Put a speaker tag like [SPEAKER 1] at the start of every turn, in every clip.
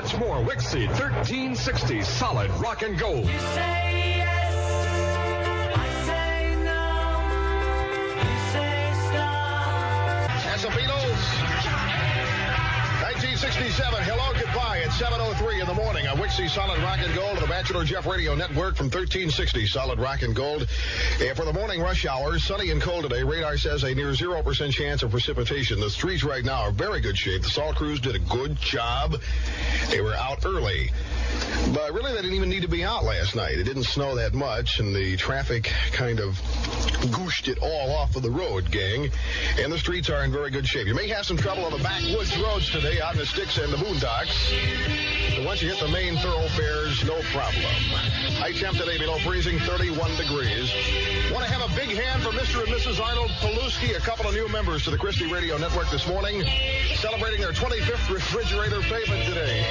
[SPEAKER 1] much more. Wixie 1360 solid rock and gold.
[SPEAKER 2] You say yes, I say no, you say stop.
[SPEAKER 3] As the Beatles, 1967, hello, goodbye at 7:03 in the morning on Wixie Solid Rock and Gold of the Bachelor Jeff Radio Network from 1360 Solid Rock and Gold. And for the morning rush hour, sunny and cold today. Radar says a near 0% chance of precipitation. The streets right now are very good shape. The salt crews did a good job. They were out early. But really, they didn't even need to be out last night. It didn't snow that much, and the traffic kind of gooshed it all off of the road, gang. And the streets are in very good shape. You may have some trouble on the backwoods roads today out in the sticks and the boondocks. But once you hit the main thoroughfares, no problem. High temp today below freezing, 31 degrees. Want to have a big hand for Mr. and Mrs. Arnold Paluski, a couple of new members to the Christie Radio Network this morning, celebrating their 25th refrigerator payment today.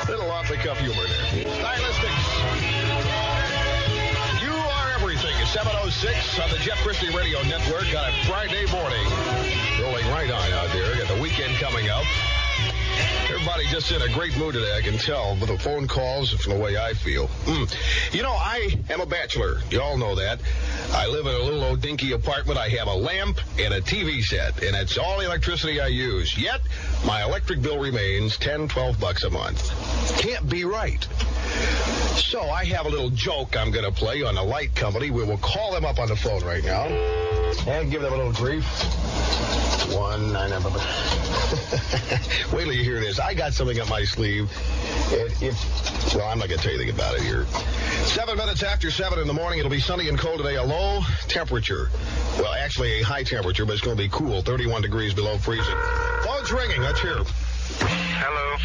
[SPEAKER 3] Little off-the-cuff humor there. Stylistics. You are everything. 7:06 on the Jeff Christie Radio Network on a Friday morning. Rolling right on out there. Got the weekend coming up. Everybody just in a great mood today, I can tell, with the phone calls and from the way I feel. You know, I am a bachelor. You all know that. I live in a little old dinky apartment. I have a lamp and a TV set, and it's all the electricity I use. Yet, my electric bill remains $10-12 a month. Can't be right. So I have a little joke I'm going to play on the light company. We will call them up on the phone right now and give them a little grief. 1-9. Wait till you hear this. I got something up my sleeve. Well, I'm not going to tell you anything about it here. 7 minutes after 7 in the morning. It'll be sunny and cold today. A low temperature. Well, actually a high temperature, but it's going to be cool. 31 degrees below freezing. Phone's ringing. Let's hear.
[SPEAKER 4] Hello.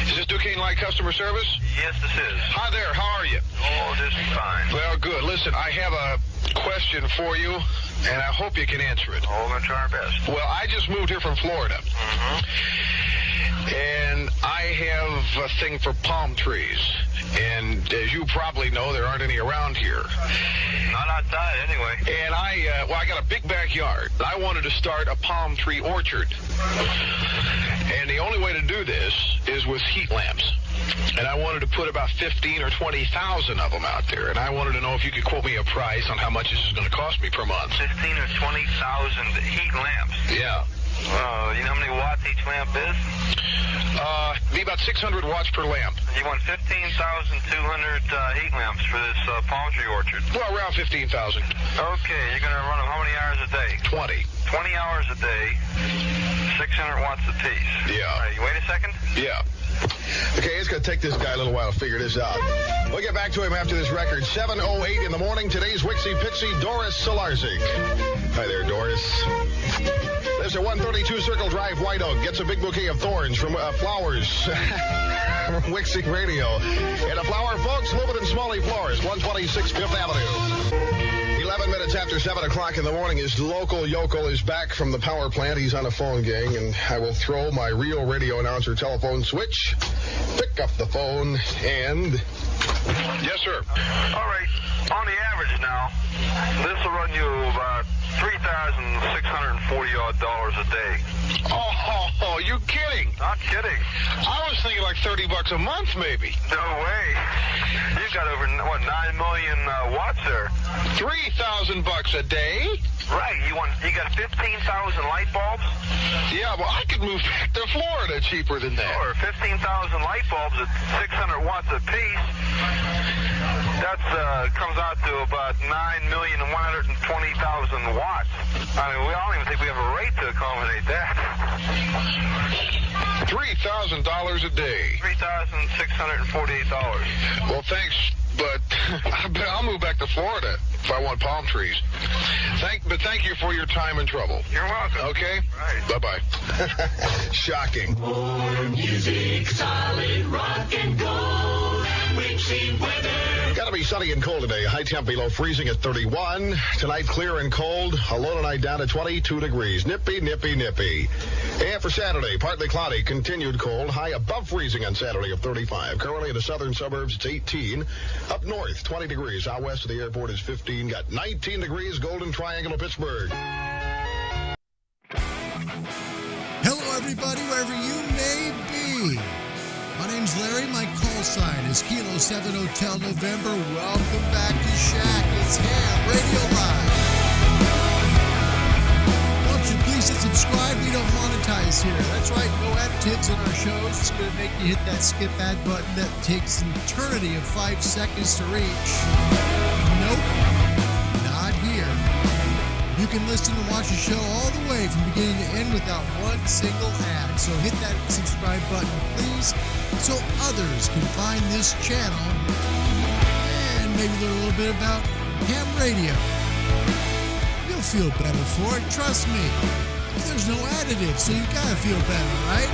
[SPEAKER 3] Is this Duquesne Light Customer Service?
[SPEAKER 4] Yes, this is.
[SPEAKER 3] Hi there. How are you?
[SPEAKER 4] Oh, this is fine.
[SPEAKER 3] Well, good. Listen, I have a question for you, and I hope you can answer it.
[SPEAKER 4] Oh, we're going to try our best.
[SPEAKER 3] Well, I just moved here from Florida.
[SPEAKER 4] Mm-hmm.
[SPEAKER 3] And I have a thing for palm trees. And as you probably know, there aren't any around here.
[SPEAKER 4] Not outside, anyway.
[SPEAKER 3] And I got a big backyard. I wanted to start a palm tree orchard. And the only way to do this is with heat lamps. And I wanted to put about 15 or 20,000 of them out there. And I wanted to know if you could quote me a price on how much this is going to cost me per month.
[SPEAKER 4] 15 or 20,000 heat lamps.
[SPEAKER 3] Yeah.
[SPEAKER 4] You know how many watts each lamp is?
[SPEAKER 3] Be about 600 watts per lamp.
[SPEAKER 4] You want 15,200 heat lamps for this palm tree orchard.
[SPEAKER 3] Well, around 15,000.
[SPEAKER 4] Okay, you're going to run them how many hours a day?
[SPEAKER 3] 20.
[SPEAKER 4] 20 hours a day, 600 watts a piece.
[SPEAKER 3] Yeah.
[SPEAKER 4] All right, you wait a second?
[SPEAKER 3] Yeah. Okay, it's going to take this guy a little while to figure this out. We'll get back to him after this record. 7:08 in the morning. Today's Wixie Pixie, Doris Solarzik. Hi there, Doris. There's a 132 Circle Drive, White Oak. Gets a big bouquet of thorns from flowers from Wixie Radio. And the flower folks, Lubin and Smalley Florist, 126 Fifth Avenue. 11 minutes after 7 o'clock in the morning, his local yokel is back from the power plant. He's on the phone, gang, and I will throw my real radio announcer telephone switch, pick up the phone, and... Yes, sir.
[SPEAKER 4] All right. On the average now, this will run you about $3,640 a day.
[SPEAKER 3] Oh, you kidding?
[SPEAKER 4] Not kidding.
[SPEAKER 3] I was thinking like $30 a month, maybe.
[SPEAKER 4] No way. You've got over, 9 million watts there.
[SPEAKER 3] $3,000 a day?
[SPEAKER 4] Right. You got 15,000 light bulbs?
[SPEAKER 3] Yeah, well, I could move back to Florida cheaper than that.
[SPEAKER 4] Sure. 15,000 light bulbs at 600 watts a piece. That comes out to about 9,120,000 watts. I mean, I don't even think we have a rate to accommodate that.
[SPEAKER 3] $3,000 a day.
[SPEAKER 4] $3,648.
[SPEAKER 3] Well, thanks, but I'll move back to Florida if I want palm trees. Thank you for your time and trouble.
[SPEAKER 4] You're welcome.
[SPEAKER 3] Okay?
[SPEAKER 4] Right.
[SPEAKER 3] Bye-bye. Shocking.
[SPEAKER 2] More music, solid rock and gold. Wixie weather.
[SPEAKER 3] Gotta be sunny and cold today. High temp below freezing at 31. Tonight, clear and cold. A low tonight down to 22 degrees. Nippy, nippy, nippy. And for Saturday, partly cloudy, continued cold. High above freezing on Saturday of 35. Currently in the southern suburbs, it's 18. Up north, 20 degrees. Out west of the airport is 15. Got 19 degrees, Golden Triangle of Pittsburgh.
[SPEAKER 5] Hello, everybody, wherever you may be. On name's Larry. My call sign is Kilo 7 Hotel November. Welcome back to Shack. It's Ham Radio Live. Won't you please hit subscribe? We don't monetize here. That's right, no additives in our shows. It's going to make you hit that skip ad button that takes an eternity of 5 seconds to reach. Nope, not here. You can listen and watch the show all the way from beginning to end without one single ad. So hit that subscribe button, please, so others can find this channel and maybe learn a little bit about ham radio. You'll feel better for it, trust me. There's no additive, so you gotta feel better, right?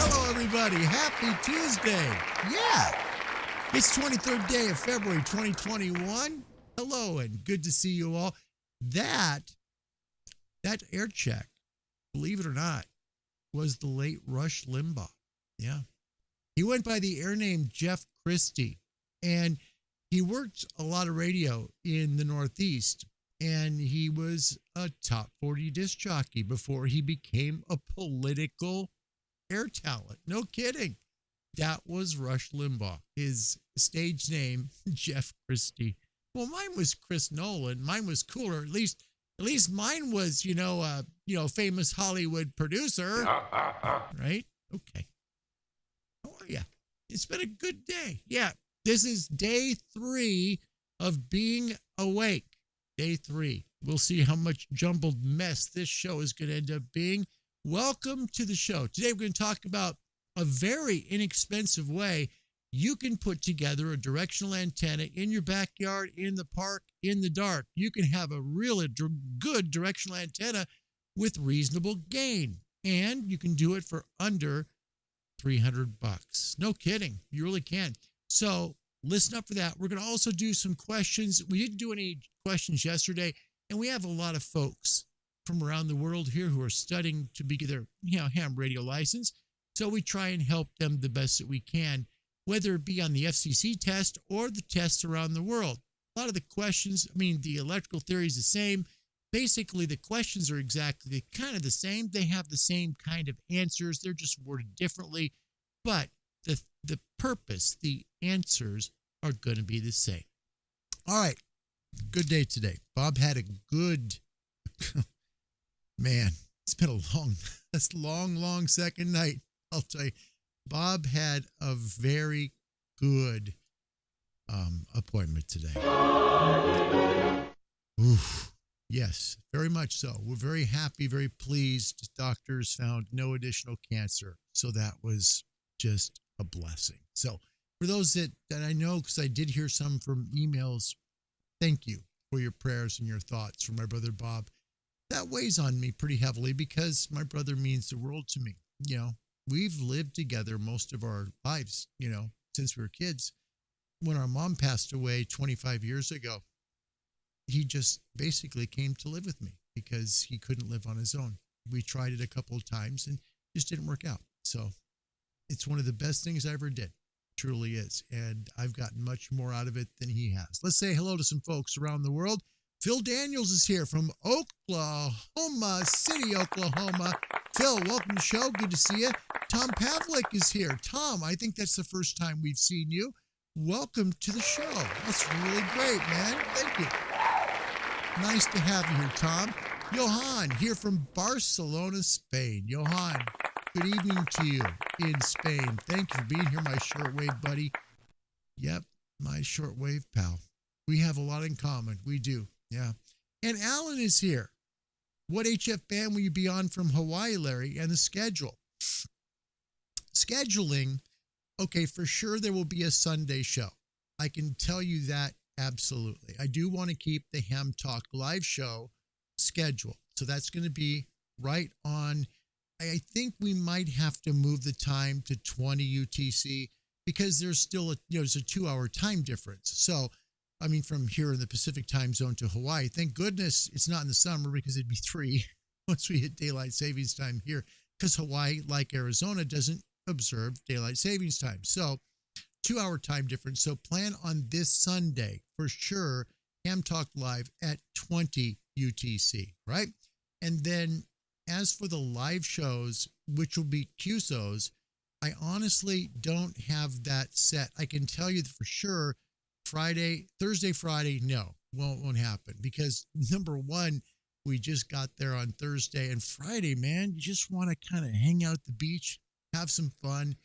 [SPEAKER 5] Hello, everybody. Happy Tuesday. Yeah. It's 23rd day of February 2021. Hello, and good to see you all. That air check, believe it or not, was the late Rush Limbaugh. Yeah. He went by the air name Jeff Christie, and he worked a lot of radio in the Northeast, and he was a top 40 disc jockey before he became a political air talent. No kidding. That was Rush Limbaugh. His stage name, Jeff Christie. Well, mine was Chris Nolan. Mine was cooler. At least mine was, famous Hollywood producer. Right? Okay. How are you? It's been a good day. Yeah. This is day 3 of being awake. Day 3. We'll see how much jumbled mess this show is going to end up being. Welcome to the show. Today we're going to talk about a very inexpensive way you can put together a directional antenna in your backyard, in the park, in the dark. You can have a really good directional antenna with reasonable gain, and you can do it for under $300. No kidding. You really can. So listen up for that. We're going to also do some questions. We didn't do any questions yesterday, and we have a lot of folks from around the world here who are studying to get their ham radio license. So we try and help them the best that we can, whether it be on the FCC test or the tests around the world. A lot of the questions, the electrical theory is the same. Basically, the questions are exactly kind of the same. They have the same kind of answers. They're just worded differently. But the purpose, the answers are going to be the same. All right. Good day today. Bob had a good, man, it's been a long second night. I'll tell you. Bob had a very good appointment today. Oof. Yes, very much so. We're very happy, very pleased. Doctors found no additional cancer. So that was just a blessing. So for those that I know, because I did hear some from emails, thank you for your prayers and your thoughts for my brother Bob. That weighs on me pretty heavily because my brother means the world to me. We've lived together most of our lives, since we were kids. When our mom passed away 25 years ago, he just basically came to live with me because he couldn't live on his own. We tried it a couple of times and just didn't work out. So it's one of the best things I ever did. Truly is. And I've gotten much more out of it than he has. Let's say hello to some folks around the world. Phil Daniels is here from Oklahoma City, Oklahoma. Phil, welcome to the show. Good to see you. Tom Pavlik is here. Tom, I think that's the first time we've seen you. Welcome to the show. That's really great, man. Thank you. Nice to have you here, Tom. Johan, here from Barcelona, Spain. Johan, good evening to you in Spain. Thank you for being here, my shortwave buddy. Yep, my shortwave pal. We have a lot in common. We do. Yeah. And Alan is here. What HF band will you be on from Hawaii, Larry? And the schedule. Scheduling, okay, for sure there will be a Sunday show. I can tell you that absolutely. I do want to keep the Ham Talk live show schedule. So that's going to be right on. I think we might have to move the time to 20 UTC because there's still there's a 2-hour time difference. So from here in the Pacific time zone to Hawaii, thank goodness it's not in the summer because it'd be 3 once we hit daylight savings time here because Hawaii, like Arizona, doesn't observe daylight savings time. So 2-hour time difference. So plan on this Sunday for sure. Ham Talk Live at 20 UTC, right? And then as for the live shows, which will be QSOs, I honestly don't have that set. I can tell you for sure Thursday, Friday, no, won't happen because number one, we just got there on Thursday, and Friday, man, you just want to kind of hang out at the beach, have some fun,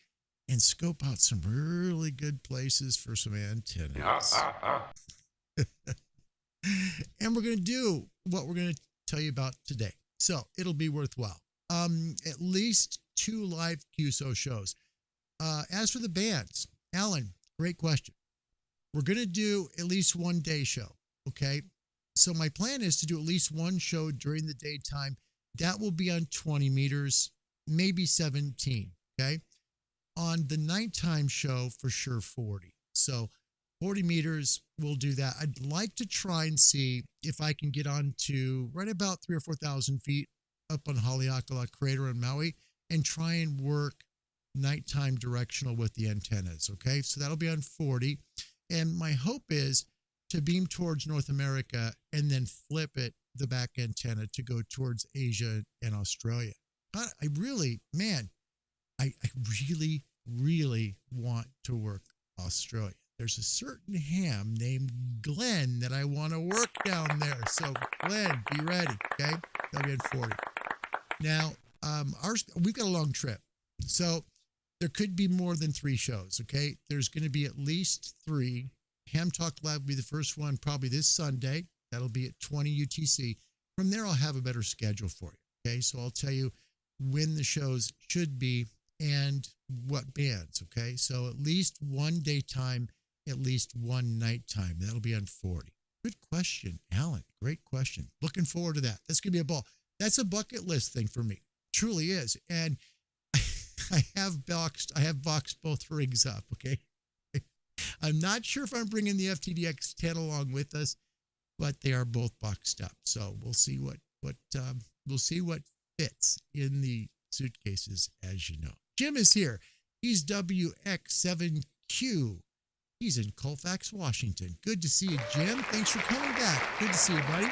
[SPEAKER 5] and scope out some really good places for some antennas. And we're going to do what we're going to tell you about today. So it'll be worthwhile. At least 2 live QSO shows. As for the bands, Alan, great question. We're going to do at least 1 day show. Okay. So my plan is to do at least 1 show during the daytime. That will be on 20 meters, maybe 17. Okay. On the nighttime show, for sure, 40. So 40 meters, we'll do that. I'd like to try and see if I can get on to right about 3,000 or 4,000 feet up on Haleakala Crater in Maui and try and work nighttime directional with the antennas. Okay. So that'll be on 40. And my hope is to beam towards North America and then flip it, the back antenna, to go towards Asia and Australia. I really want to work Australia. There's a certain ham named Glenn that I want to work down there. So Glenn, be ready. Okay. That'll be at 40. Now, we've got a long trip. So there could be more than 3 shows. Okay. There's going to be at least 3. Ham Talk Live will be the first one, probably this Sunday. That'll be at 20 UTC. From there, I'll have a better schedule for you. Okay. So I'll tell you when the shows should be and what bands. Okay. So at least 1 daytime, at least 1 nighttime. That'll be on 40. Good question, Alan. Great question. Looking forward to that. That's going to be a ball. That's a bucket list thing for me. Truly is. And I have boxed both rigs up. Okay. I'm not sure if I'm bringing the FTDX 10 along with us, but they are both boxed up. So we'll see what fits in the suitcases, as you know. Jim is here. He's WX7Q. He's in Colfax, Washington. Good to see you, Jim. Thanks for coming back. Good to see you, buddy.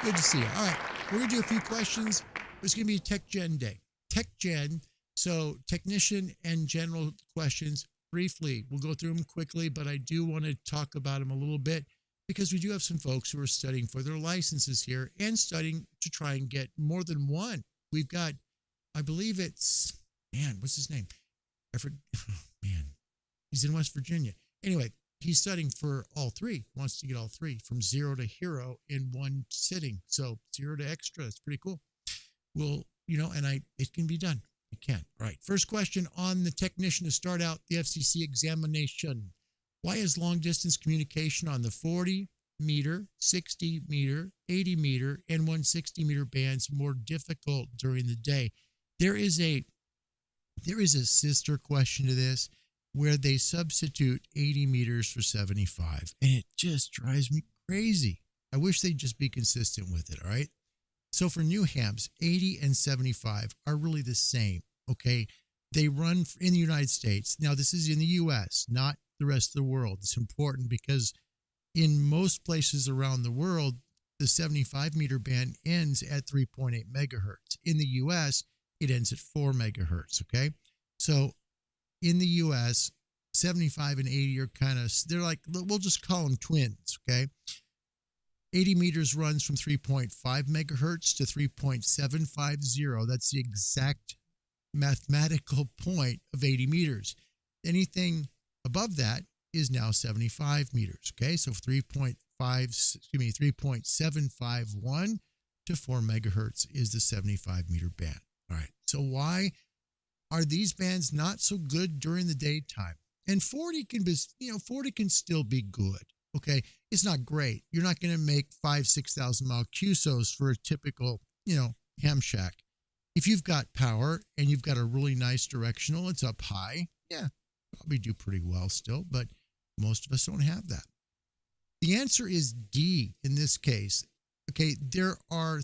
[SPEAKER 5] Good to see you. All right. We're going to do a few questions. It's going to be a Tech Gen day. Tech Gen. So technician and general questions briefly. We'll go through them quickly, but I do want to talk about them a little bit because we do have some folks who are studying for their licenses here and studying to try and get more than one. We've got, I believe it's, what's his name? He's in West Virginia. Anyway, he's studying for all 3, wants to get all 3 from 0 to hero in 1 sitting. So 0 to extra. It's pretty cool. Well, it can be done. It can. All right. First question on the technician to start out the FCC examination. Why is long distance communication on the 40 meter, 60 meter, 80 meter, and 160 meter bands more difficult during the day? There is a sister question to this where they substitute 80 meters for 75, and it just drives me crazy. I wish they'd just be consistent with it. All right. So for new hams, 80 and 75 are really the same. Okay. They run in the United States. Now, this is in the U.S., not the rest of the world. It's important because in most places around the world, the 75 meter band ends at 3.8 megahertz. In the U.S., it ends at 4 megahertz. Okay. So in the U.S., 75 and 80 are they're like, we'll just call them twins. Okay. 80 meters runs from 3.5 megahertz to 3.750. That's the exact mathematical point of 80 meters. Anything above that is now 75 meters. Okay. So 3.751 to 4 megahertz is the 75 meter band. All right. So why are these bands not so good during the daytime? And 40 can be, 40 can still be good. Okay. It's not great. You're not going to make 5,000-6,000 mile QSOs for a typical, ham shack. If you've got power and you've got a really nice directional, it's up high. Yeah, probably do pretty well still, but most of us don't have that. The answer is D in this case. Okay. There are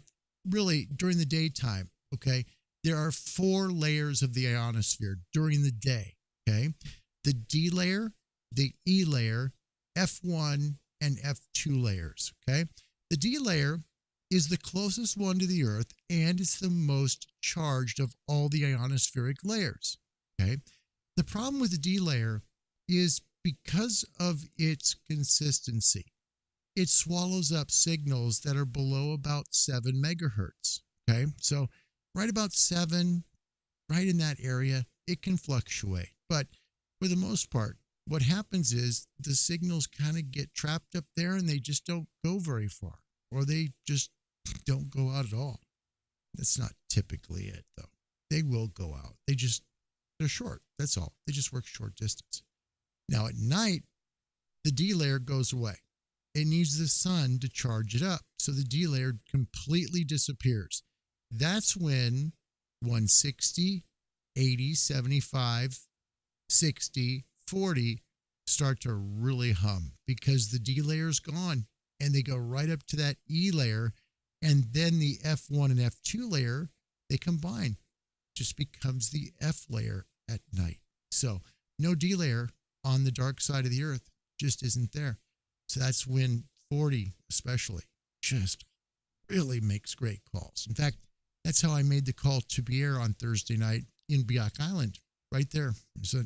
[SPEAKER 5] really during the daytime. Okay. There are 4 layers of the ionosphere during the day. Okay. The D layer, the E layer, F1 and F2 layers. Okay. The D layer is the closest one to the Earth and it's the most charged of all the ionospheric layers. Okay. The problem with the D layer is because of its consistency, it swallows up signals that are below about 7 megahertz. Okay. So right about 7, right in that area, it can fluctuate. But for the most part, what happens is the signals kind of get trapped up there and they just don't go very far, or they just don't go out at all. That's not typically it, though. They will go out. They're short. That's all. They just work short distance. Now, at night, the D layer goes away. It needs the sun to charge it up. So the D layer completely disappears. That's when 160, 80, 75, 60, 40 start to really hum because the D layer's gone and they go right up to that E layer. And then the F1 and F2 layer, they combine. Just becomes the F layer at night. So no D layer on the dark side of the earth just isn't there. So that's when 40 especially just really makes great calls. In fact, that's how I made the call to Pierre on Thursday night in Biak Island, right there. So,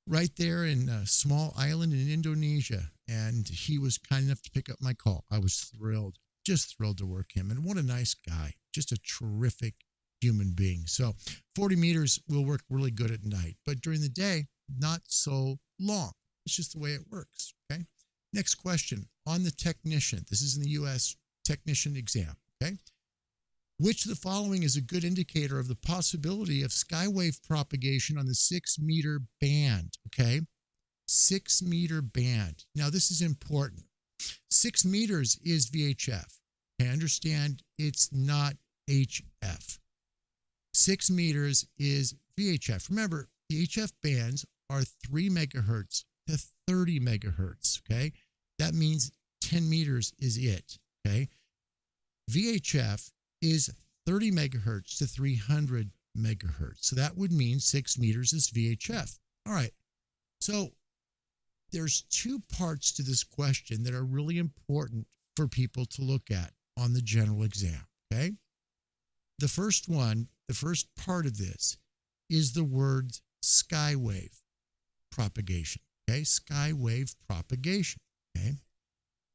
[SPEAKER 5] right there in a small island in Indonesia. And he was kind enough to pick up my call. I was thrilled, just thrilled to work him. And what a nice guy, just a terrific human being. So 40 meters will work really good at night, but during the day, not so long. It's just the way it works. Okay. Next question on the technician. This is in the US technician exam. Okay. Which of the following is a good indicator of the possibility of skywave propagation on the 6-meter band? Okay. 6-meter band. Now, this is important. 6 meters is VHF. I understand it's not HF. 6 meters is VHF. Remember, the HF bands are 3 megahertz to 30 megahertz. Okay. That means 10 meters is it. Okay. VHF is 30 megahertz to 300 megahertz. So that would mean 6 meters is VHF. All right. So there's 2 parts to this question that are really important for people to look at on the general exam. Okay. The first one, the first part of this is the word skywave propagation. Okay. Skywave propagation. Okay.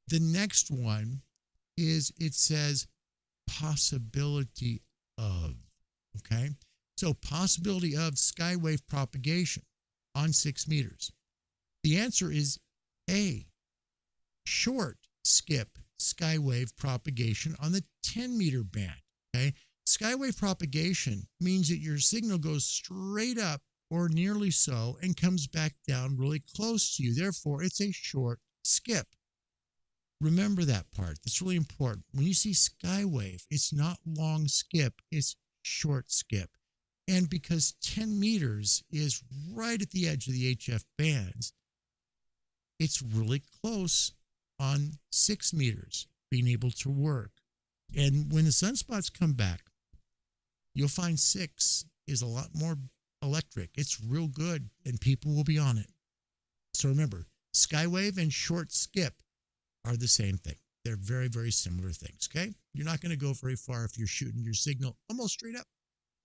[SPEAKER 5] The next one is it says possibility of. Okay. So possibility of skywave propagation on 6 meters. The answer is A, short skip skywave propagation on the 10-meter band. Okay. Skywave propagation means that your signal goes straight up or nearly so and comes back down really close to you. Therefore, it's a short skip. Remember that part. That's really important. When you see skywave, it's not long skip, it's short skip. And because 10 meters is right at the edge of the HF bands, it's really close on 6 meters being able to work. And when the sunspots come back, you'll find 6 is a lot more electric. It's real good and people will be on it. So remember, skywave and short skip are the same thing. They're very, very similar things. Okay. You're not going to go very far if you're shooting your signal almost straight up.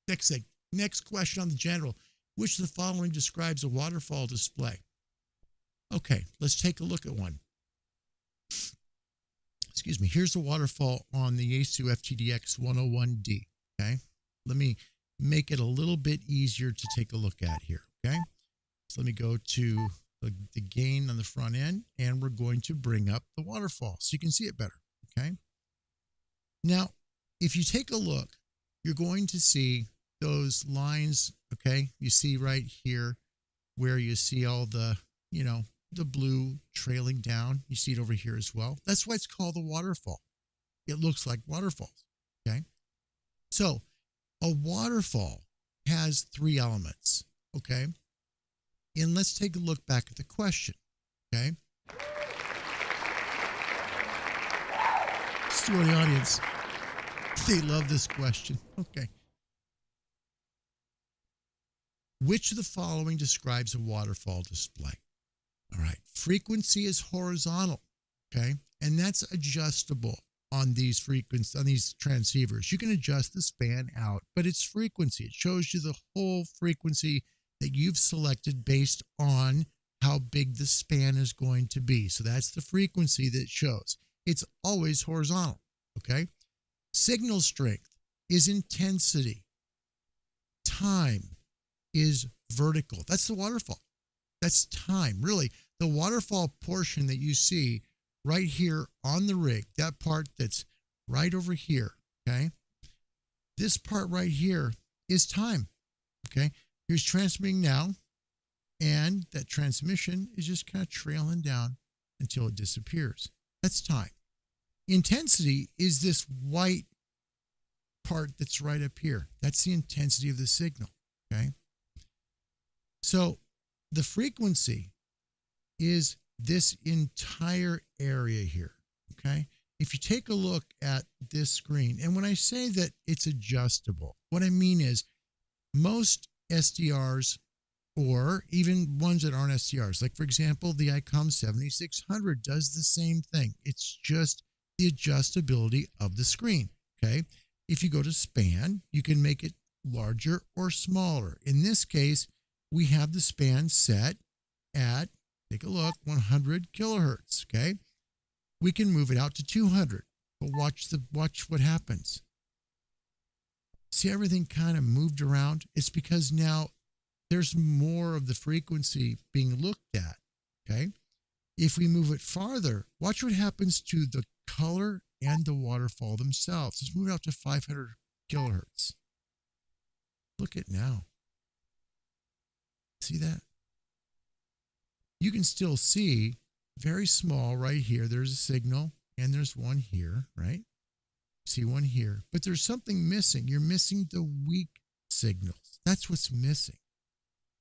[SPEAKER 5] Next thing. Next question on the general. Which of the following describes a waterfall display? Okay, let's take a look at one. Excuse me. Here's a waterfall on the Yaesu FTDX 101D. Okay. Let me make it a little bit easier to take a look at here. Okay. So let me go to the gain on the front end and we're going to bring up the waterfall so you can see it better. Okay. Now, if you take a look, you're going to see those lines. Okay. You see right here where you see all the, the blue trailing down. You see it over here as well. That's why it's called a waterfall. It looks like waterfalls. Okay. So a waterfall has 3 elements. Okay. And let's take a look back at the question. Okay. Let's do the audience. They love this question. Okay. Which of the following describes a waterfall display? All right. Frequency is horizontal. Okay. And that's adjustable on these frequencies, on these transceivers. You can adjust the span out, but it's frequency. It shows you the whole frequency that you've selected based on how big the span is going to be. So that's the frequency that it shows. It's always horizontal, okay? Signal strength is intensity. Time is vertical. That's the waterfall. That's time, really. The waterfall portion that you see right here on the rig, that part that's right over here, okay? This part right here is time, okay? Here's transmitting now, and that transmission is just kind of trailing down until it disappears. That's time. Intensity is this white part that's right up here. That's the intensity of the signal, okay? So the frequency is this entire area here, okay? If you take a look at this screen, and when I say that it's adjustable, what I mean is most SDRs, or even ones that aren't SDRs, like for example, the ICOM 7600 does the same thing. It's just the adjustability of the screen, okay? If you go to span, you can make it larger or smaller. In this case, we have the span set at, take a look, 100 kilohertz, okay? We can move it out to 200, but watch what happens. See, everything kind of moved around. It's because now there's more of the frequency being looked at, okay? If we move it farther, watch what happens to the color and the waterfall themselves. Let's move it out to 500 kilohertz. Look at now. See that? You can still see very small right here. There's a signal and there's one here, right? See one here, but there's something missing. You're missing the weak signals. That's what's missing.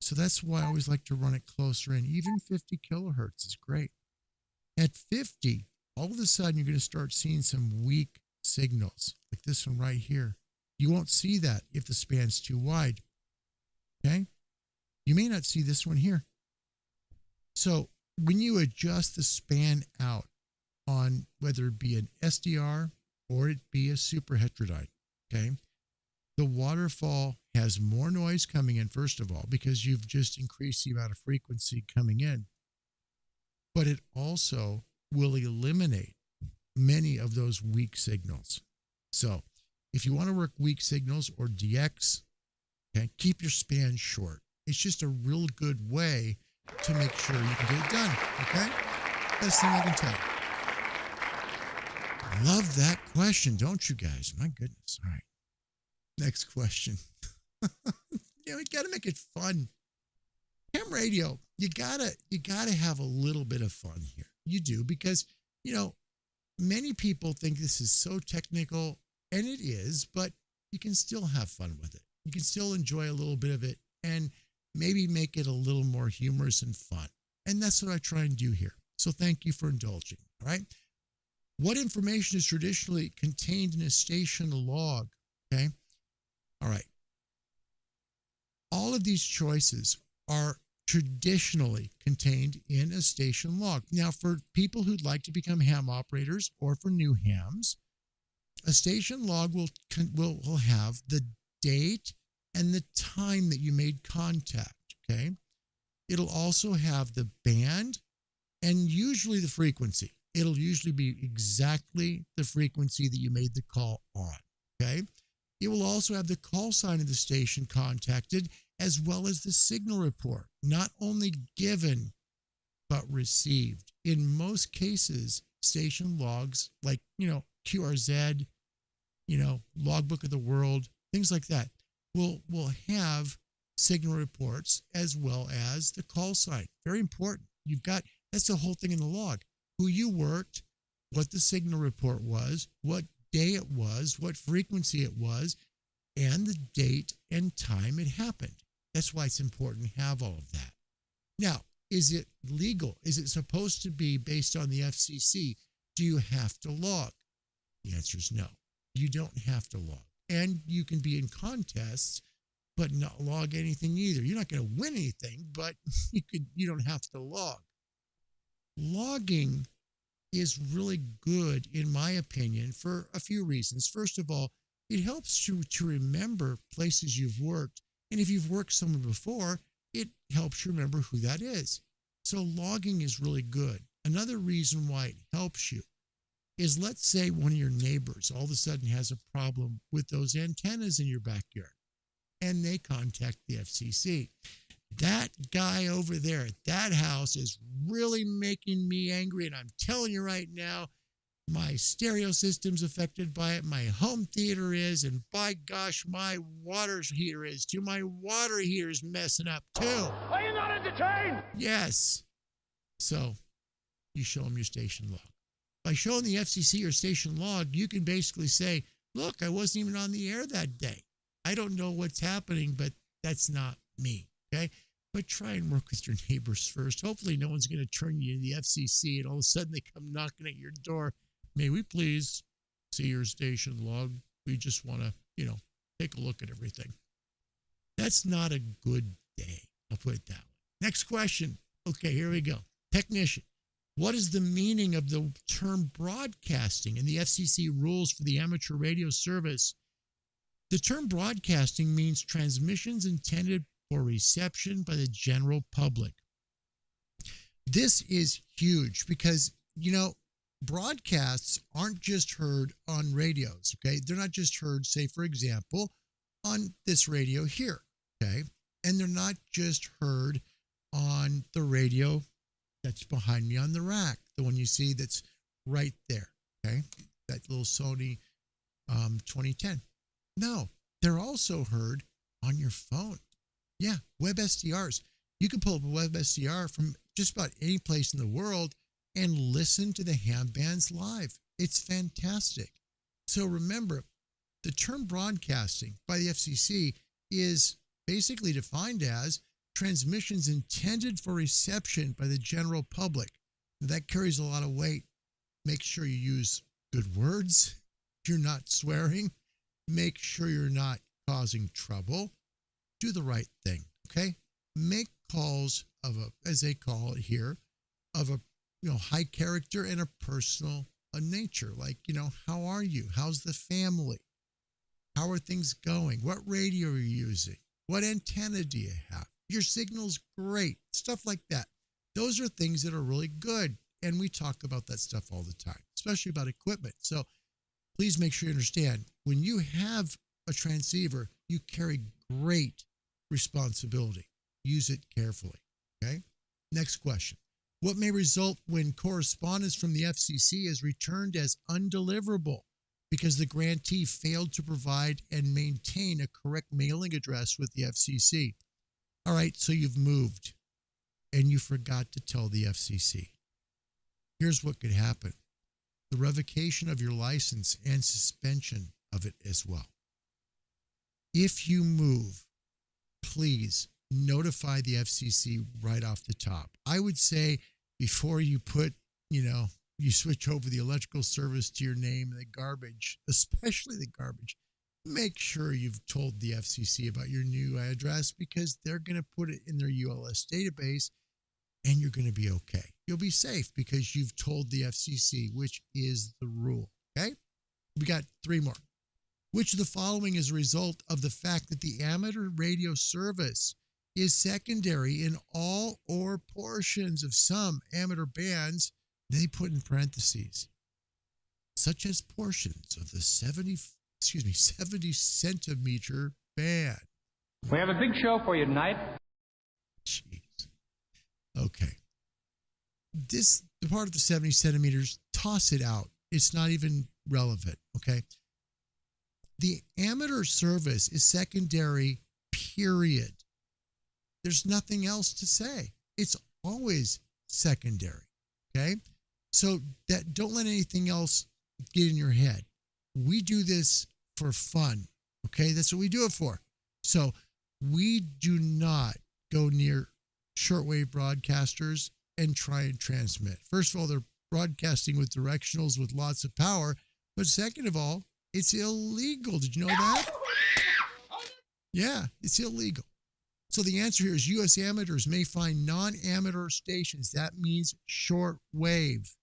[SPEAKER 5] So that's why I always like to run it closer in. Even 50 kilohertz is great. At 50, all of a sudden you're going to start seeing some weak signals like this one right here. You won't see that if the span's too wide, okay? You may not see this one here. So when you adjust the span out on whether it be an SDR or it be a super heterodyne, okay, the waterfall has more noise coming in, first of all, because you've just increased the amount of frequency coming in, but it also will eliminate many of those weak signals. So if you want to work weak signals or DX, okay, keep your span short. It's just a real good way to make sure you can get it done, okay? Best thing I can tell you. Love that question, don't you guys? My goodness. All right. Next question. You got to make it fun. Ham radio, you gotta have a little bit of fun here. You do, because, many people think this is so technical, and it is, but you can still have fun with it. You can still enjoy a little bit of it and maybe make it a little more humorous and fun. And that's what I try and do here. So thank you for indulging. All right. What information is traditionally contained in a station log? Okay. All right. All of these choices are traditionally contained in a station log. Now, for people who'd like to become ham operators or for new hams, a station log will have the date and the time that you made contact, okay? It'll also have the band and usually the frequency. It'll usually be exactly the frequency that you made the call on, okay? It will also have the call sign of the station contacted, as well as the signal report, not only given, but received. In most cases, station logs like, QRZ, Logbook of the World, things like that, will have signal reports as well as the call sign. Very important. That's the whole thing in the log. Who you worked, what the signal report was, what day it was, what frequency it was, and the date and time it happened. That's why it's important to have all of that. Now, is it legal? Is it supposed to be based on the FCC? Do you have to log? The answer is no. You don't have to log. And you can be in contests, but not log anything either. You're not going to win anything, but you don't have to log. Logging is really good, in my opinion, for a few reasons. First of all, it helps you to remember places you've worked. And if you've worked somewhere before, it helps you remember who that is. So logging is really good. Another reason why it helps you is, let's say one of your neighbors all of a sudden has a problem with those antennas in your backyard, and they contact the FCC. That guy over there at that house is really making me angry, and I'm telling you right now, my stereo system's affected by it, my home theater is, and by gosh, my water heater is too. My water heater's messing up too.
[SPEAKER 2] Are you not entertained?
[SPEAKER 5] Yes. So you show them your station log. By showing the FCC your station log, you can basically say, look, I wasn't even on the air that day. I don't know what's happening, but that's not me. Okay? But try and work with your neighbors first. Hopefully no one's going to turn you to the FCC and all of a sudden they come knocking at your door. May we please see your station log? We just want to, take a look at everything. That's not a good day. I'll put it that way. Next question. Okay, here we go. Technician, what is the meaning of the term broadcasting in the FCC rules for the amateur radio service? The term broadcasting means transmissions intended for reception by the general public. This is huge because, broadcasts aren't just heard on radios, okay? They're not just heard, say, for example, on this radio here, okay? And they're not just heard on the radio that's behind me on the rack, the one you see that's right there, okay? That little Sony 2010. No, they're also heard on your phone. Yeah, web SDRs. You can pull up a web SDR from just about any place in the world and listen to the ham bands live. It's fantastic. So remember, the term broadcasting by the FCC is basically defined as transmissions intended for reception by the general public. That carries a lot of weight. Make sure you use good words. You're not swearing. Make sure you're not causing trouble. Do the right thing, okay? Make calls of as they call it here, of a high character and a personal nature. Like, how are you? How's the family? How are things going? What radio are you using? What antenna do you have? Your signal's great. Stuff like that. Those are things that are really good. And we talk about that stuff all the time, especially about equipment. So please make sure you understand, when you have a transceiver, you carry great responsibility. Use it carefully. Okay. Next question. What may result when correspondence from the FCC is returned as undeliverable because the grantee failed to provide and maintain a correct mailing address with the FCC? All right, so you've moved and you forgot to tell the FCC. Here's what could happen. The revocation of your license and suspension of it as well. If you move, please notify the FCC right off the top. I would say before you put, you switch over the electrical service to your name and the garbage, especially the garbage, make sure you've told the FCC about your new address because they're going to put it in their ULS database and you're going to be okay. You'll be safe because you've told the FCC, which is the rule. Okay? We got three more. Which of the following is a result of the fact that the amateur radio service is secondary in all or portions of some amateur bands? They put in parentheses, such as portions of the 70 centimeter band.
[SPEAKER 6] We have a big show for you tonight.
[SPEAKER 5] Jeez. Okay. The part of the 70 centimeters, toss it out. It's not even relevant. Okay. The amateur service is secondary, period. There's nothing else to say. It's always secondary. Okay. So that don't let anything else get in your head. We do this for fun. Okay. That's what we do it for. So we do not go near shortwave broadcasters and try and transmit. First of all, they're broadcasting with directionals with lots of power. But second of all, it's illegal. Did you know that? Yeah, it's illegal. So the answer here is U.S. amateurs may find non-amateur stations. That means short wave.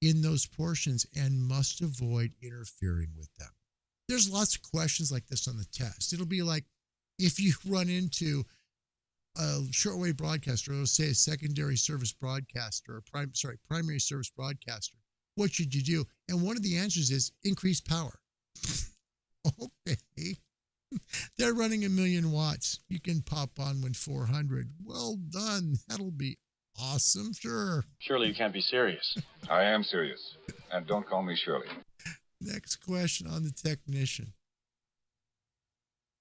[SPEAKER 5] in those portions and must avoid interfering with them. There's lots of questions like this on the test. It'll be like if you run into a shortwave broadcaster, or say a secondary service broadcaster, or primary service broadcaster, what should you do? And one of the answers is increase power. Okay. They're running 1,000,000 watts. You can pop on when 400. Well done. That'll be awesome. Sure.
[SPEAKER 7] Surely you can't be serious.
[SPEAKER 8] I am serious. And don't call me Shirley.
[SPEAKER 5] Next question on the technician.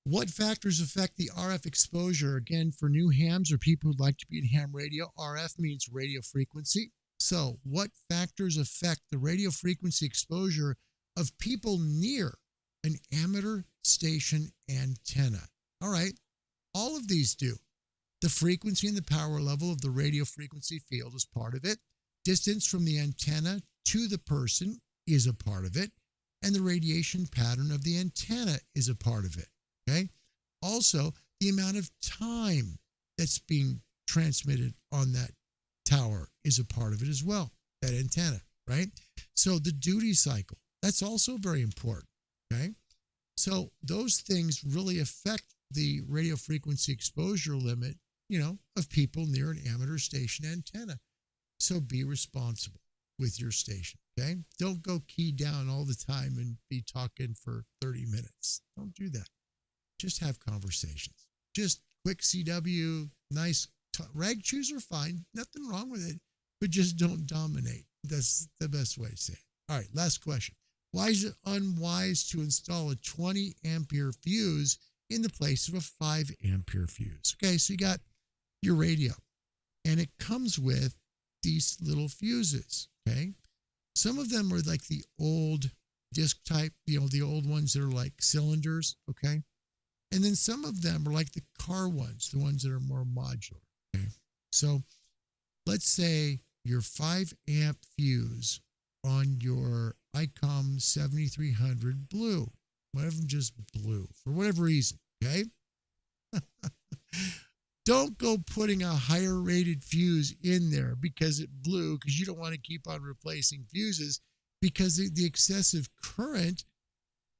[SPEAKER 5] What factors affect the RF exposure? Again, for new hams or people who'd like to be in ham radio, RF means radio frequency. So what factors affect the radio frequency exposure of people near an amateur station antenna? All right, all of these do. The frequency and the power level of the radio frequency field is part of it. Distance from the antenna to the person is a part of it. And the radiation pattern of the antenna is a part of it. Okay. Also, the amount of time that's being transmitted on that tower is a part of it as well, that antenna, right? So the duty cycle, that's also very important. Okay. So those things really affect the radio frequency exposure limit, of people near an amateur station antenna. So be responsible with your station. Okay. Don't go key down all the time and be talking for 30 minutes. Don't do that. Just have conversations. Just quick CW, nice rag chews are fine. Nothing wrong with it, but just don't dominate. That's the best way to say it. All right, last question. Why is it unwise to install a 20 ampere fuse in the place of a 5 ampere fuse? Okay, so you got your radio, and it comes with these little fuses, okay? Some of them are like the old disc type, the old ones that are like cylinders, okay? And then some of them are like the car ones, the ones that are more modular. Okay. So let's say your 5 amp fuse on your ICOM 7300 blue. One of them just blue for whatever reason. Okay. Don't go putting a higher rated fuse in there because it blew, because you don't want to keep on replacing fuses because the excessive current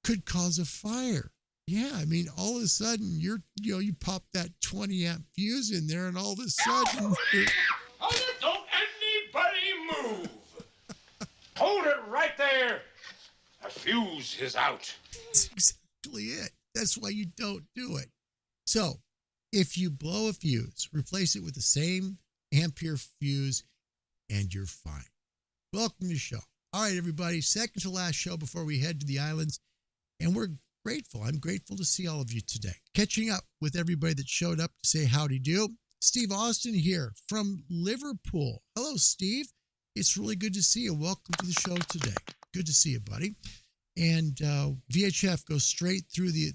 [SPEAKER 5] could cause a fire. Yeah, I mean, all of a sudden, you pop that 20 amp fuse in there, and all of a sudden...
[SPEAKER 2] Oh, don't anybody move! Hold it right there! The fuse is out.
[SPEAKER 5] That's exactly it. That's why you don't do it. So, if you blow a fuse, replace it with the same ampere fuse, and you're fine. Welcome to the show. All right, everybody, second to last show before we head to the islands, and we're grateful. I'm grateful to see all of you today. Catching up with everybody that showed up to say howdy do. Steve Austin here from Liverpool. Hello, Steve. It's really good to see you. Welcome to the show today. Good to see you, buddy. And VHF goes straight through the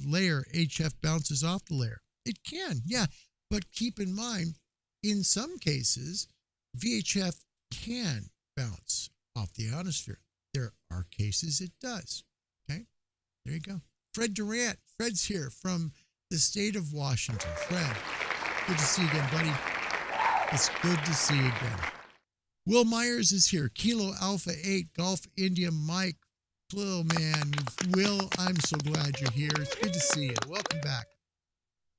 [SPEAKER 5] layer. HF bounces off the layer. It can, yeah. But keep in mind, in some cases, VHF can bounce off the ionosphere. There are cases it does. Okay, there you go. Fred Durant. Fred's here from the state of Washington. Fred, good to see you again, buddy. It's good to see you again. Will Myers is here. Kilo Alpha 8, Golf India Mike. Hello, man. Will, I'm so glad you're here. It's good to see you. Welcome back.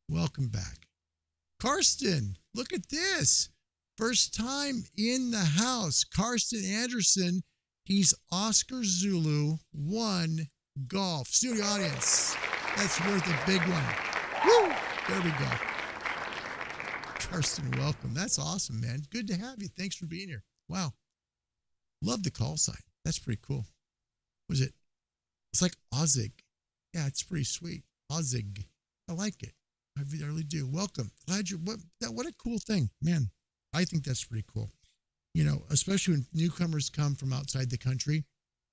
[SPEAKER 5] Welcome back. Karsten, look at this. First time in the house. Karsten Anderson. He's Oscar Zulu 1 Golf. Studio audience. That's worth a big one. Woo! There we go. Karsten, welcome. That's awesome, man. Good to have you. Thanks for being here. Wow. Love the call sign. That's pretty cool. What is it? It's like Ozig. Yeah, it's pretty sweet. Ozig. I like it. I really do. Welcome. Glad you're, what a cool thing. Man, I think that's pretty cool. You know, especially when newcomers come from outside the country.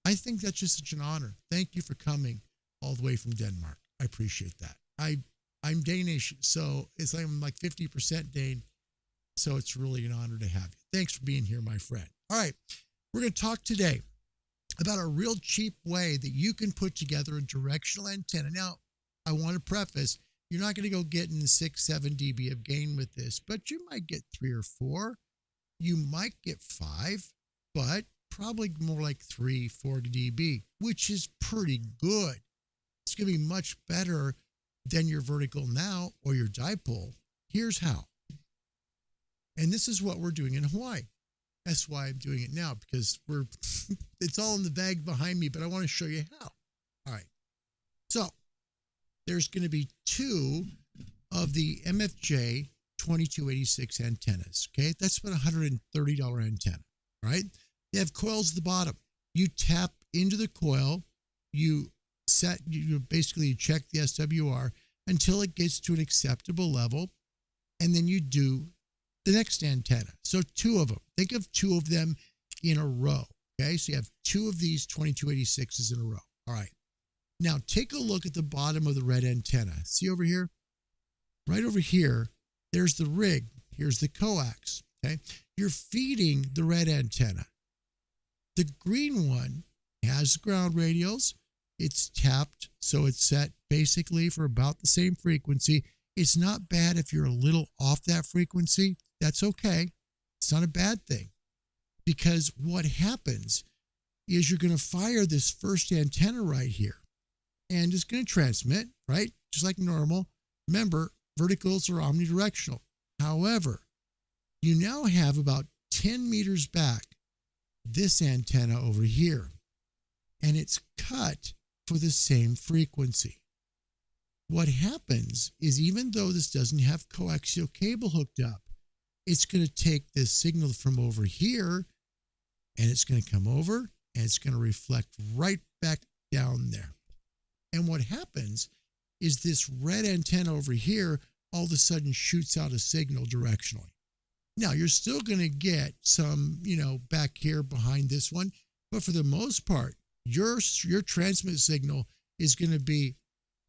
[SPEAKER 5] I think that's just such an honor. Thank you for coming all the way from Denmark. I appreciate that. I'm Danish, so it's like I'm like 50% Dane. So it's really an honor to have you. Thanks for being here, my friend. All right, we're going to talk today about a real cheap way that you can put together a directional antenna. Now, I want to preface, you're not going to go get in the 6-7 dB of gain with this, but you might get 3 or 4. You might get 5. but probably more like 340 dB, which is pretty good. It's going to be much better than your vertical now or your dipole. Here's how. And this is what we're doing in Hawaii. That's why I'm doing it now, because it's all in the bag behind me, but I want to show you how. All right. So there's going to be two of the MFJ 2286 antennas. Okay. That's about $130 antenna, right? They have coils at the bottom. You tap into the coil, you basically check the SWR until it gets to an acceptable level, and then you do the next antenna. So two of them. Think of two of them in a row. Okay, so you have two of these 2286s in a row. All right. Now take a look at the bottom of the red antenna. See over here? Right over here, there's the rig. Here's the coax. Okay, you're feeding the red antenna. The green one has ground radials. It's tapped, so it's set basically for about the same frequency. It's not bad if you're a little off that frequency. That's okay. It's not a bad thing, because what happens is you're going to fire this first antenna right here, and it's going to transmit, right? Just like normal. Remember, verticals are omnidirectional. However, you now have about 10 meters back this antenna over here, and it's cut for the same frequency. What happens is, even though this doesn't have coaxial cable hooked up, it's going to take this signal from over here, and it's going to come over, and it's going to reflect right back down there. And what happens is this red antenna over here all of a sudden shoots out a signal directionally. Now, you're still going to get some, back here behind this one, but for the most part, your transmit signal is going to be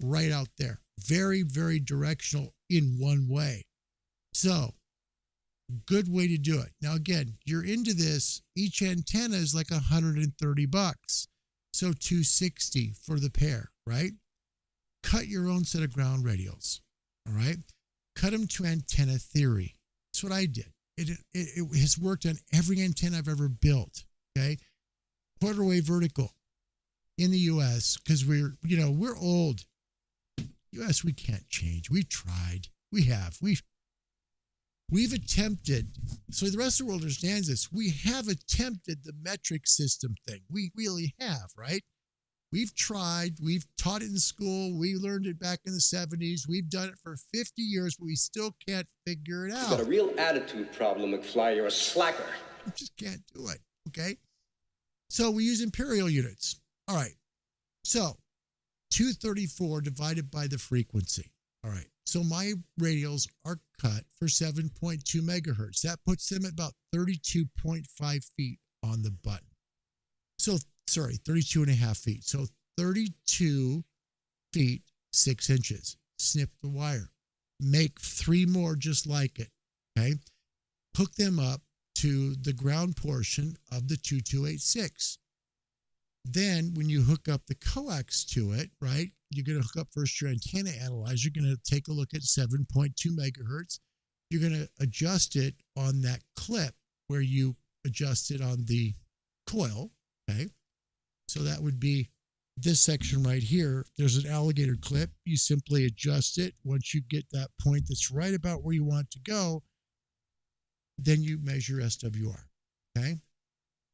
[SPEAKER 5] right out there. Very, very directional in one way. So, good way to do it. Now, again, you're into this. Each antenna is like $130. So $260 for the pair, right? Cut your own set of ground radials, all right? Cut them to antenna theory. That's what I did. It has worked on every antenna I've ever built, okay? Quarter wave vertical in the U.S., because we're old. U.S., we can't change. We've tried. We have. We've attempted, so the rest of the world understands this, we have attempted the metric system thing. We really have, right? We've tried. We've taught it in school. We learned it back in the 70s. We've done it for 50 years, but we still can't figure it out.
[SPEAKER 7] You've got a real attitude problem, McFly. You're a slacker.
[SPEAKER 5] We just can't do it, okay? So we use imperial units. All right. So 234 divided by the frequency. All right. So my radials are cut for 7.2 megahertz. That puts them at about 32.5 feet on the button. So, 32 and a half feet. So 32 feet, 6 inches. Snip the wire. Make 3 more just like it. Okay. Hook them up to the ground portion of the 2286. Then when you hook up the coax to it, right, you're going to hook up first your antenna analyzer. You're going to take a look at 7.2 megahertz. You're going to adjust it on that clip where you adjust it on the coil. Okay. So that would be this section right here. There's an alligator clip. You simply adjust it. Once you get that point that's right about where you want to go, then you measure SWR. Okay.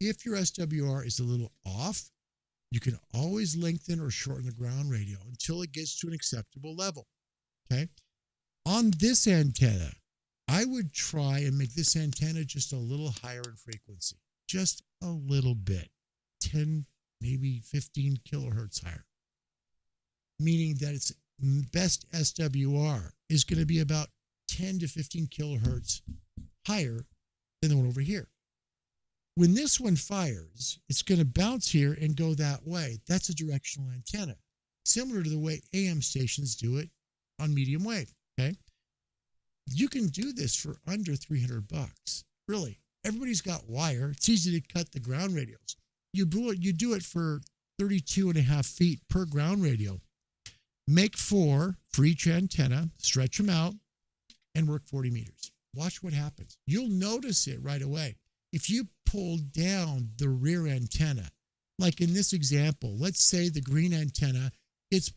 [SPEAKER 5] If your SWR is a little off, you can always lengthen or shorten the ground radio until it gets to an acceptable level. Okay. On this antenna, I would try and make this antenna just a little higher in frequency, just a little bit, 10, maybe 15 kilohertz higher, meaning that its best SWR is going to be about 10 to 15 kilohertz higher than the one over here. When this one fires, it's going to bounce here and go that way. That's a directional antenna, similar to the way AM stations do it on medium wave, okay? You can do this for under $300. Really, everybody's got wire. It's easy to cut the ground radios. You do it for 32 and a half feet per ground radio. Make 4 for each antenna, stretch them out, and work 40 meters. Watch what happens. You'll notice it right away. If you pull down the rear antenna. Like in this example, let's say the green antenna, it's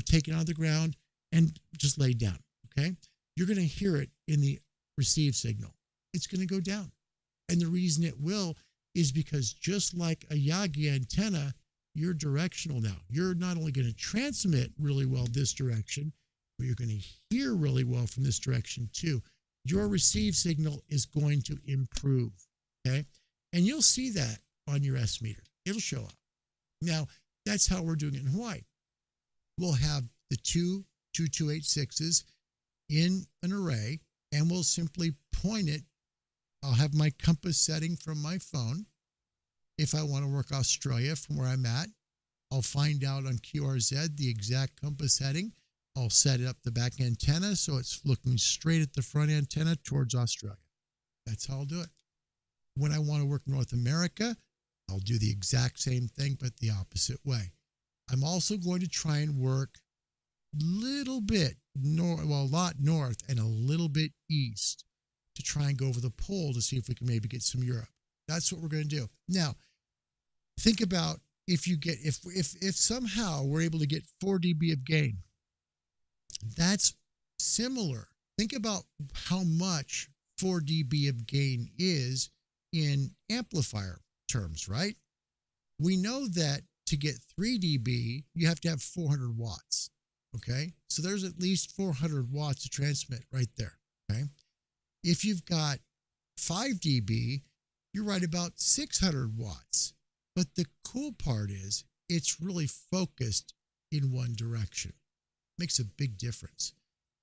[SPEAKER 5] taken out of the ground and just laid down, okay? You're going to hear it in the receive signal. It's going to go down. And the reason it will is because just like a Yagi antenna, you're directional now. You're not only going to transmit really well this direction, but you're going to hear really well from this direction too. Your receive signal is going to improve, okay? And you'll see that on your S meter. It'll show up. Now, that's how we're doing it in Hawaii. We'll have the two 2286s in an array, and we'll simply point it. I'll have my compass setting from my phone. If I want to work Australia from where I'm at, I'll find out on QRZ the exact compass heading. I'll set it up the back antenna so it's looking straight at the front antenna towards Australia. That's how I'll do it. When I want to work North America, I'll do the exact same thing, but the opposite way. I'm also going to try and work a little bit north, well, a lot north and a little bit east to try and go over the pole to see if we can maybe get some Europe. That's what we're going to do. Now, think about if somehow we're able to get 4 dB of gain. That's similar. Think about how much 4 dB of gain is in amplifier terms, right? We know that to get 3 dB, you have to have 400 watts, okay? So there's at least 400 watts to transmit right there, okay? If you've got 5 dB, you're right about 600 watts. But the cool part is it's really focused in one direction. Makes a big difference.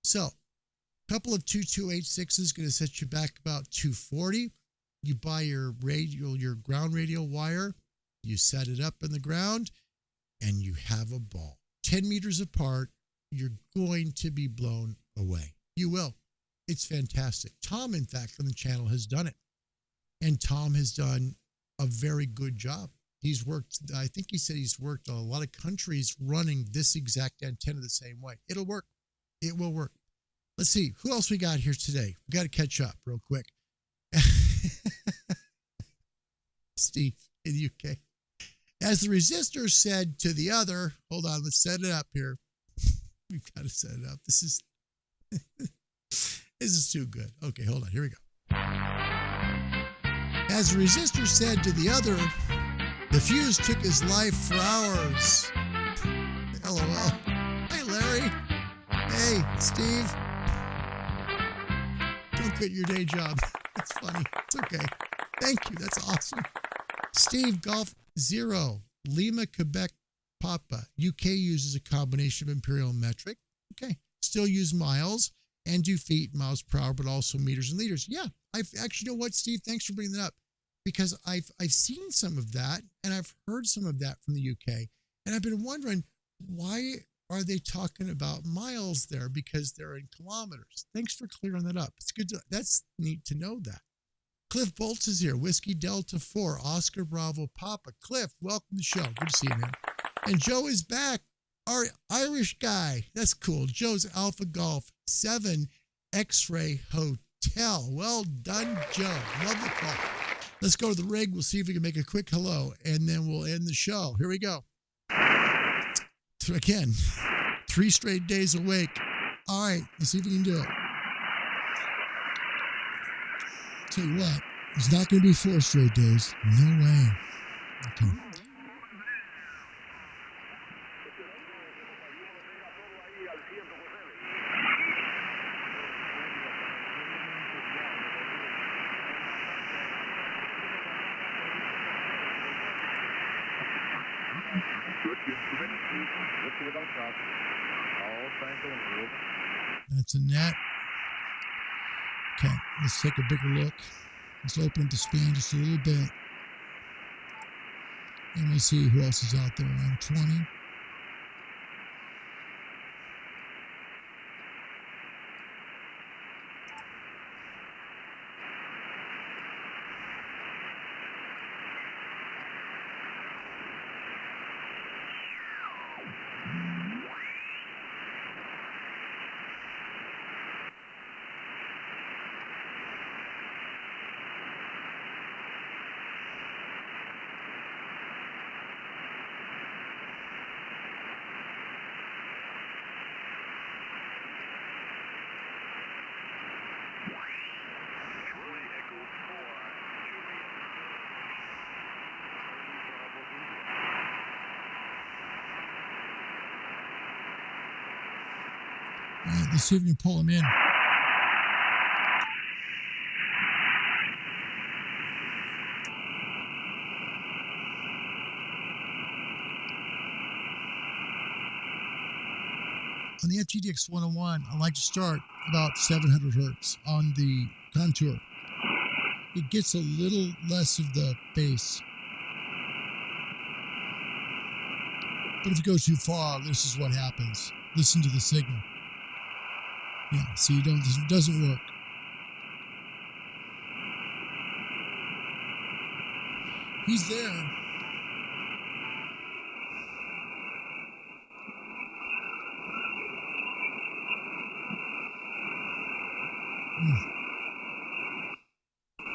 [SPEAKER 5] So a couple of 2286 is going to set you back about 240. You buy your ground radio wire, you set it up in the ground, and you have a ball. 10 meters apart, you're going to be blown away. You will. It's fantastic. Tom, in fact, on the channel has done it. And Tom has done a very good job. He's worked, I think he said he's worked on a lot of countries running this exact antenna the same way. It'll work. It will work. Let's see. Who else we got here today? We got to catch up real quick. Steve in the UK. As the resistor said to the other, hold on, let's set it up here. We've got to set it up. This is too good. Okay, hold on. Here we go. As the resistor said to the other, the fuse took his life for hours. LOL. Hey, Larry. Hey, Steve. Don't quit your day job. It's funny. It's okay. Thank you. That's awesome. Steve, Golf 0, Lima, Quebec, Papa. UK uses a combination of imperial and metric. Okay. Still use miles and do feet, miles per hour, but also meters and liters. Yeah. I've actually, you know what, Steve? Thanks for bringing that up. Because I've seen some of that and I've heard some of that from the UK. And I've been wondering, why are they talking about miles there? Because they're in kilometers. Thanks for clearing that up. It's good. That's neat to know that. Cliff Bolts is here. Whiskey Delta 4, Oscar Bravo Papa. Cliff, welcome to the show. Good to see you, man. And Joe is back. Our Irish guy. That's cool. Joe's Alpha Golf 7 X-Ray Hotel. Well done, Joe. Love the call. Let's go to the rig. We'll see if we can make a quick hello, and then we'll end the show. Here we go. Again, 3 straight days awake. All right, let's see if we can do it. Tell you what, it's not going to be 4 straight days. No way. Okay. That's a net. Okay, let's take a bigger look. Let's open up the span just a little bit. And we'll see who else is out there around 20. right, let's see if we can pull him in. On the FTDX 101, I like to start about 700 hertz on the contour. It gets a little less of the bass. But if you go too far, this is what happens. Listen to the signal. Yeah, see, it doesn't work. He's there.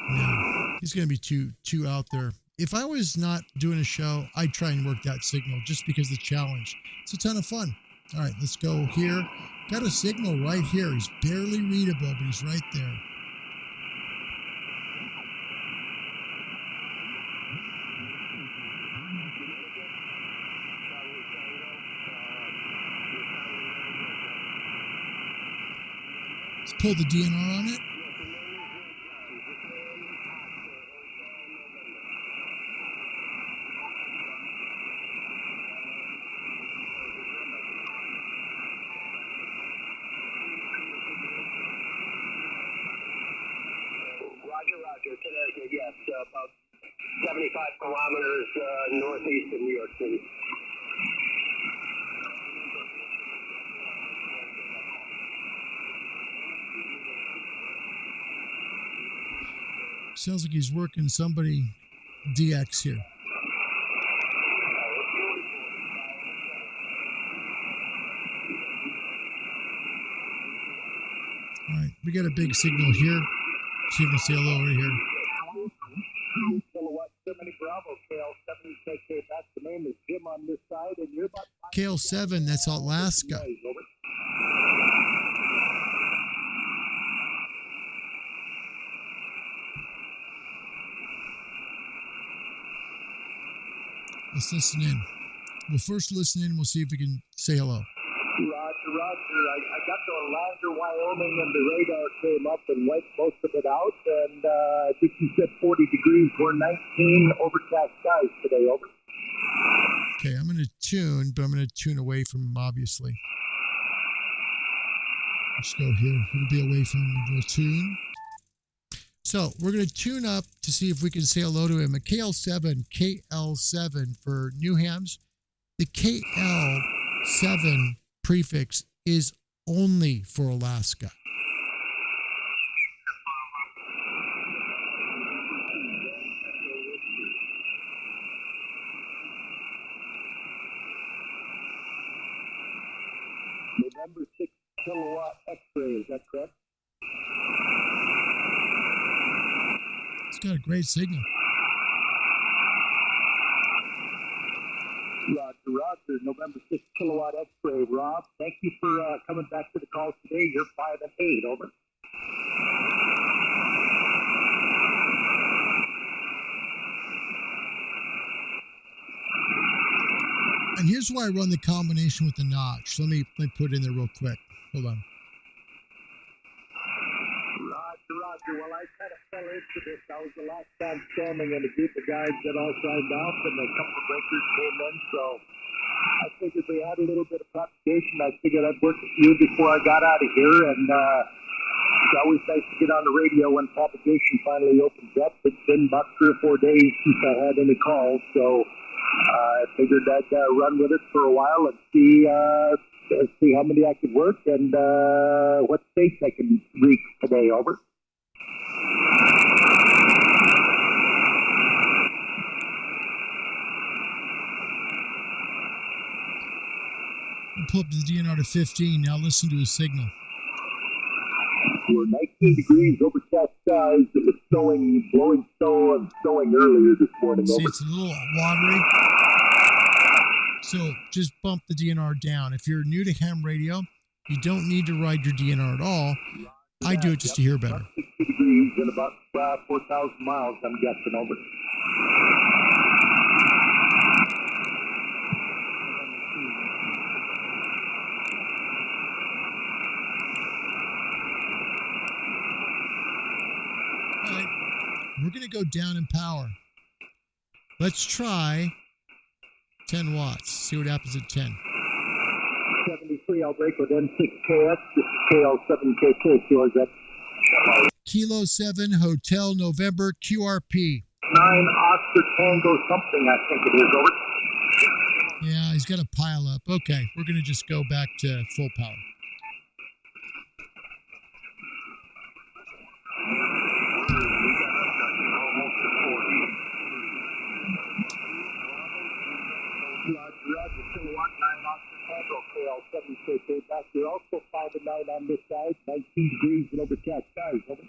[SPEAKER 5] No, he's going to be too out there. If I was not doing a show, I'd try and work that signal just because of the challenge. It's a ton of fun. All right, let's go here. Got a signal right here. He's barely readable, but he's right there. Let's pull the DNR on it.
[SPEAKER 9] Yes, about 75 kilometers northeast of New York City.
[SPEAKER 5] Sounds like he's working somebody DX here. All right, we got a big signal here. See if you can say hello over here. KL7, that's Alaska. Let's listen in. We'll first listen in and we'll see if we can say hello.
[SPEAKER 9] Roger. I got to Alaska, Wyoming, and the radar came up and wiped most of it out. And I think you said 40 degrees. We're 19 overcast skies today. Over.
[SPEAKER 5] Okay, I'm going to tune, but I'm going to tune away from him, obviously. Let's go here. We'll be away from him. We'll tune. So we're going to tune up to see if we can say hello to him. A KL7 for New Hams. The KL7 prefix is only for Alaska.
[SPEAKER 9] November 6 kilowatt X-ray, is that correct?
[SPEAKER 5] It's got a great signal.
[SPEAKER 9] Roger. November 6 kilowatt X-ray. Rob, thank you for coming back to the call today. You're 5 and 8. Over.
[SPEAKER 5] And here's why I run the combination with the notch. Let me put it in there real quick. Hold on.
[SPEAKER 9] Roger. Well, I kind of fell into this. I was the last time standing, and a group of guys that all signed off, and a couple of breakers came in. So I figured we had a little bit of propagation. I figured I'd work with you before I got out of here, and it's always nice to get on the radio when propagation finally opens up. It's been about 3 or 4 days since I had any calls, so I figured I'd run with it for a while and see how many I could work and what states I can reach today. Over.
[SPEAKER 5] I'll pull up the DNR to 15. Now listen to his signal.
[SPEAKER 9] We're 19 degrees, overcast skies. It was snowing, blowing snow, and snowing earlier this morning.
[SPEAKER 5] See, it's a little watery. So just bump the DNR down. If you're new to ham radio, you don't need to ride your DNR at all. I do it just to hear better.
[SPEAKER 9] 60 degrees and about 4,000 miles, I'm guessing. Over.
[SPEAKER 5] we're going to go down in power. Let's try 10 watts. See what happens at 10.
[SPEAKER 9] 73, I'll break with N6KX. This is KL7KK. QRZ.
[SPEAKER 5] Kilo 7 Hotel November QRP.
[SPEAKER 9] 9 Oscar Tango something, I think it is. Over.
[SPEAKER 5] Yeah, he's got a pile up. Okay, we're going to just go back to full power.
[SPEAKER 9] Roger, kilowatt 9 Oscar Tango, KL7KK. Back here, also 5 and 9 on this side, 19 degrees and overcast skies. Over.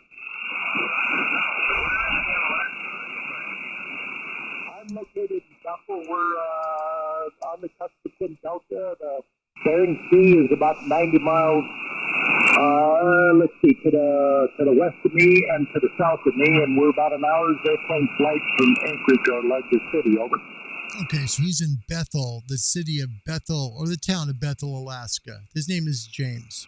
[SPEAKER 9] I'm located in Bethel. We're on the cusp of Twin Delta. The Bering Sea is about 90 miles, let's see, to the west of me and to the south of me, and we're about an hour's airplane flight from Anchorage, our largest city. Over.
[SPEAKER 5] Okay, so he's in Bethel, the city of Bethel, or the town of Bethel, Alaska. His name is James.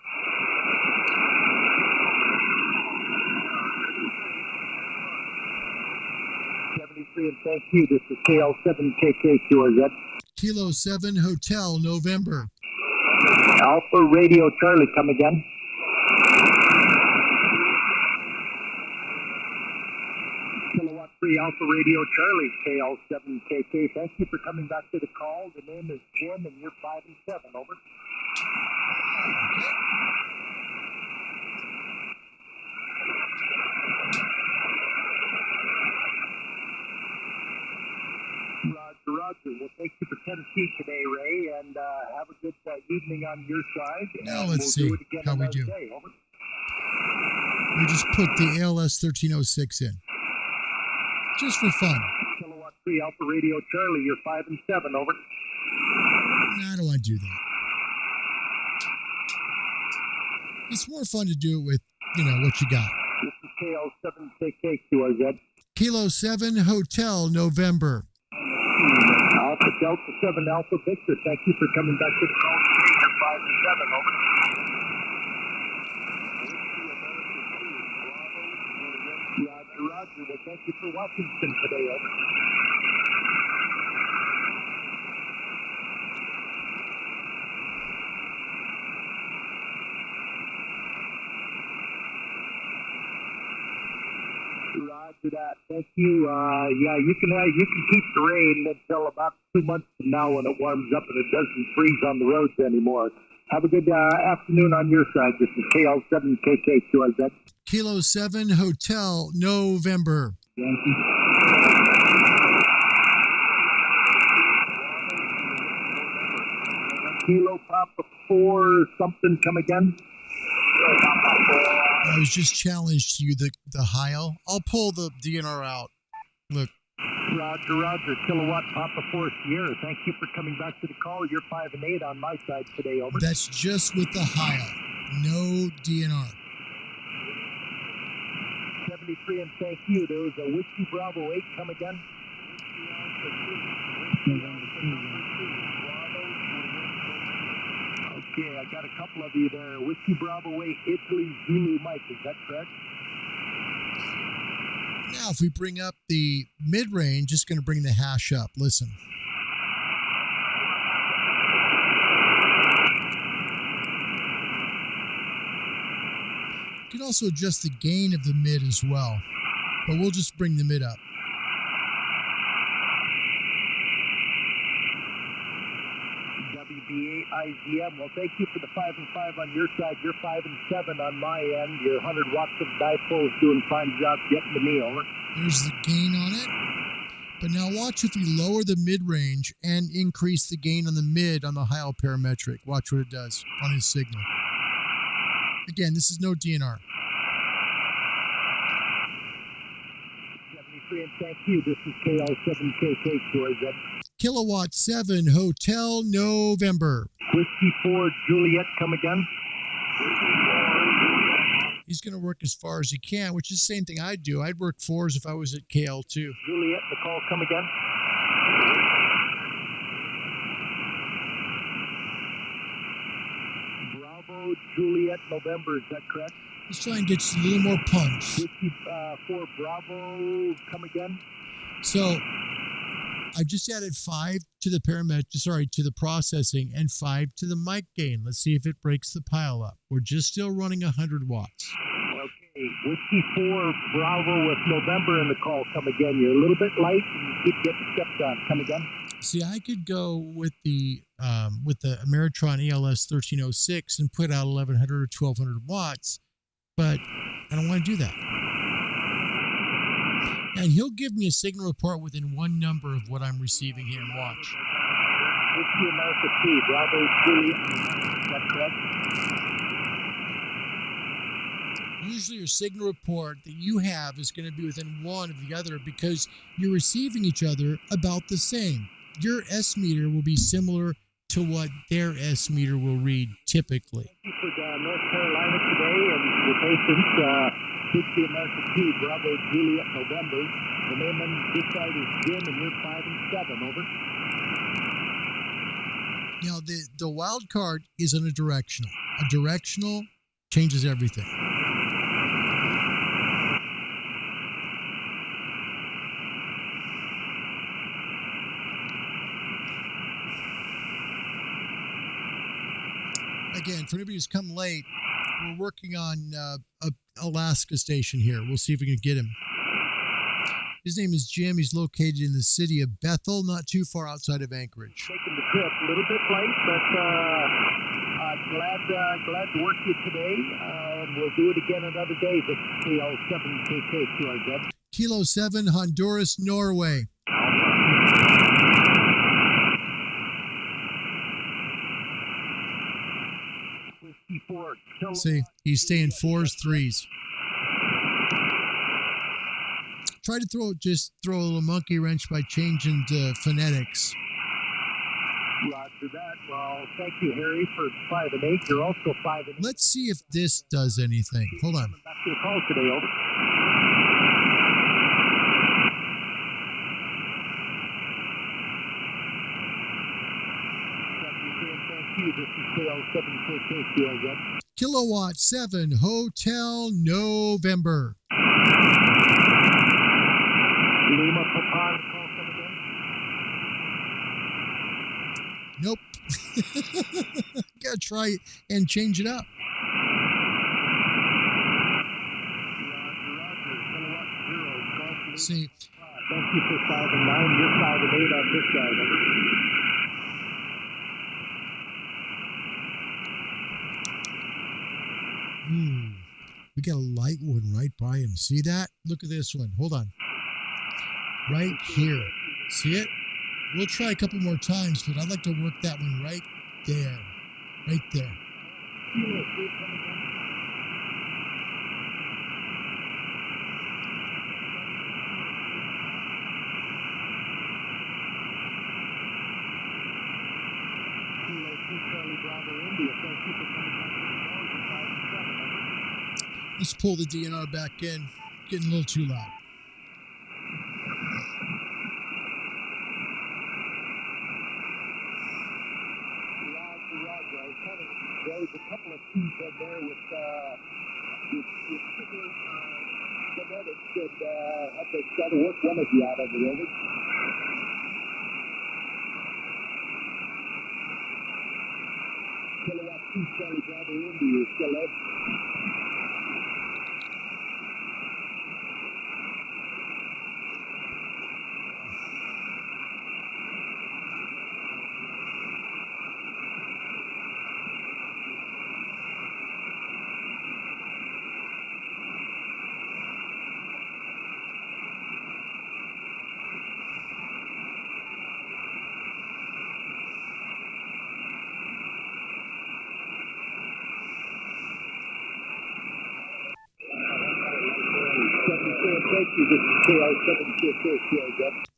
[SPEAKER 9] And thank you. This is KL7KK QRZ.
[SPEAKER 5] Kilo 7 Hotel November.
[SPEAKER 9] Alpha Radio Charlie, come again. Kilowatt 3 Alpha Radio Charlie, KL7KK. Thank you for coming back to the call. The name is Jim, and you're 5 and 7. Over. Roger. Well, thank you for Tennessee today, Ray, and have a good evening on your side.
[SPEAKER 5] Now let's see how we do.
[SPEAKER 9] Day. Over.
[SPEAKER 5] We just put the ALS 1306 in, just for fun.
[SPEAKER 9] Kilowatt 3 Alpha Radio Charlie, you're 5 and 7. Over.
[SPEAKER 5] No, I don't want to do that. It's more fun to do it with, what you got.
[SPEAKER 9] This is KL7KK QRZ.
[SPEAKER 5] Kilo 7 Hotel November.
[SPEAKER 9] Alpha Delta 7 Alpha Victor, thank you for coming back to the call today. You're 5 and 7, over. Roger. Well, thank you for Washington today, over. Roger that. Thank you. Yeah, you can keep the rain until about 2 months from now when it warms up and it doesn't freeze on the roads anymore. Have a good afternoon on your side. This is KL7KK QRZ.
[SPEAKER 5] Kilo 7 Hotel November.
[SPEAKER 9] Yankee. Kilo Papa 4 something, come again?
[SPEAKER 5] I was just challenged to you, the HIL. I'll pull the DNR out. Look.
[SPEAKER 9] Roger. Kilowatt Papa 4 Sierra. Thank you for coming back to the call. You're 5 and 8 on my side today, over.
[SPEAKER 5] That's just with the HIL. No DNR.
[SPEAKER 9] 73 and thank you. There was a Whiskey Bravo 8, come again? Okay, I got a couple of you there. Whiskey Bravo 8, Italy Zulu Mike, is that correct?
[SPEAKER 5] Now, if we bring up the mid-range, just going to bring the hash up. Listen. You can also adjust the gain of the mid as well, but we'll just bring the mid up.
[SPEAKER 9] IZM. Well, thank you for the 5 and 5 on your side. You're 5 and 7 on my end. Your 100 watts of dipole is doing a fine job getting to me, over.
[SPEAKER 5] There's the gain on it. But now watch if we lower the mid-range and increase the gain on the mid on the HIL parametric. Watch what it does on his signal. Again, this is no DNR.
[SPEAKER 9] 73 and thank you. This is KL7KK QRZ.
[SPEAKER 5] Kilowatt 7 Hotel November.
[SPEAKER 9] Whiskey 4 Juliet, come again?
[SPEAKER 5] He's going to work as far as he can, which is the same thing I'd do. I'd work 4s if I was at KL2.
[SPEAKER 9] Juliet, Nicole, come again? Bravo Juliet November, is that correct?
[SPEAKER 5] Let's try and get just a little more punch.
[SPEAKER 9] 54 Bravo, come again?
[SPEAKER 5] So I just added 5 to the to the processing and 5 to the mic gain. Let's see if it breaks the pile up. We're just still running 100 watts.
[SPEAKER 9] Okay, Whiskey 4 Bravo with November in the call, come again. You're a little bit light and you keep getting stepped on, come again.
[SPEAKER 5] See, I could go with the Ameritron ALS 1306 and put out 1100 or 1200 watts, but I don't want to do that. And he'll give me a signal report within one number of what I'm receiving here. Watch.
[SPEAKER 9] Whiskey America 2 Bravo Juliet, is that correct?
[SPEAKER 5] Usually your signal report that you have is going to be within one of the other because you're receiving each other about the same. Your S meter will be similar to what their S meter will read typically.
[SPEAKER 9] Thank you for North Carolina today and your patience. Whiskey America 2 Bravo Juliet November. The name on this side is Jim and you're 5 and 7, over.
[SPEAKER 5] Now the wild card is on a directional. A directional changes everything. Again, for anybody who's come late, we're working on a Alaska station here. We'll see if we can get him. His name is Jim. He's located in the city of Bethel, not too far outside of Anchorage.
[SPEAKER 9] Taking the trip a little bit late, but glad to work you today. We'll do it again another day. This is KL7KK, QRZ.
[SPEAKER 5] Kilo 7, Honduras, Norway. See, he's staying 4s, 3s. Try to throw a little monkey wrench by changing the phonetics.
[SPEAKER 9] Roger that. Well, thank you, Harry, for 5 and 8. You're also 5 and 8.
[SPEAKER 5] Let's see if this does anything. Hold on.
[SPEAKER 9] Back to your call today, over. This is KL7KK, QRZ.
[SPEAKER 5] Kilowatt 7, Hotel November.
[SPEAKER 9] Lima Papa, call some again.
[SPEAKER 5] Nope. Gotta try and change it up.
[SPEAKER 9] Roger.
[SPEAKER 5] See.
[SPEAKER 9] Thank you for 5 and 9. You're 5 and 8 on this side.
[SPEAKER 5] We got a light one right by him. See that? Look at this one. Hold on. Right here. See it? We'll try a couple more times, but I'd like to work that one right there. Right there. Let's pull the DNR back in. Getting a little too loud.
[SPEAKER 9] Roger. There was a couple of keys in there with particular phonetics that had to try to work one of you out of the over. Kilowatt 2 Charlie Bravo India, you're still up.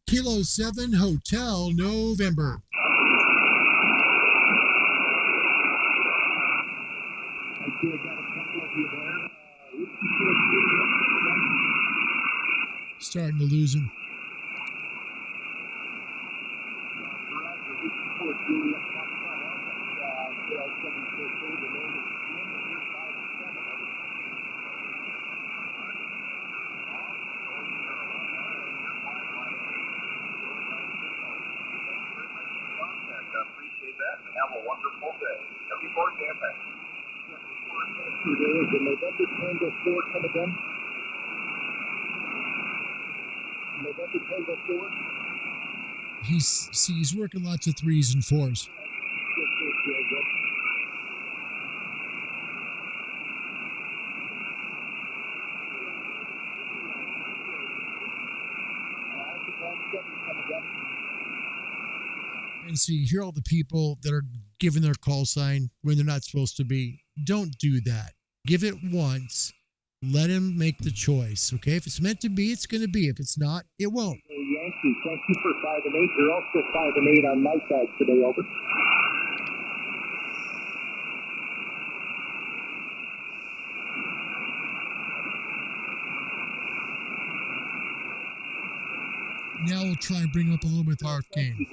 [SPEAKER 5] Kilo 7 Hotel November. Starting to lose him.
[SPEAKER 9] have a wonderful day. Looking forward to it. There is a November Tango 4 come again. November Tango 4.
[SPEAKER 5] He's working lots of 3s and 4s. And so you hear all the people that are giving their call sign when they're not supposed to be. Don't do that. Give it once. Let him make the choice. Okay, if it's meant to be, it's going to be. If it's not, it won't.
[SPEAKER 9] Yankee, thank you for 5 and 8. You're also 5 and 8 on my side today. Over.
[SPEAKER 5] Now we'll try and bring up a little bit of Arcane.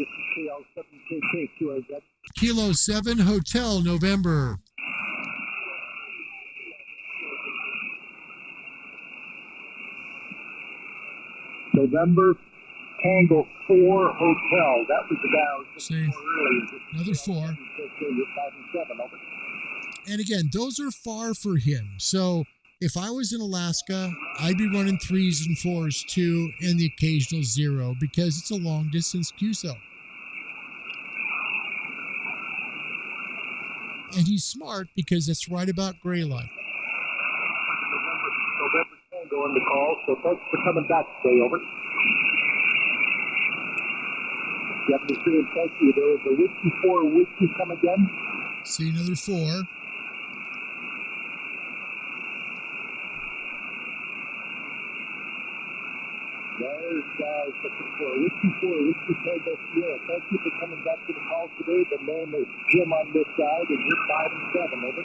[SPEAKER 5] Kilo 7 Hotel November.
[SPEAKER 9] November Tango 4 Hotel. That was the guy.
[SPEAKER 5] See, another 4. And again, those are far for him. So if I was in Alaska, I'd be running 3s and 4s too, and the occasional 0 because it's a long distance QSO. And he's smart because that's right about gray line.
[SPEAKER 9] November Tango on the call, so thanks for coming back today. Over. 73 and thank you. There was a Whiskey 4 Whiskey come again.
[SPEAKER 5] See another 4.
[SPEAKER 9] There's looking for a Whiskey 4 Whiskey Tango Sierra. Thank you for coming back to the call today. The name is Jim on this side, and you're 5 and 7. Over.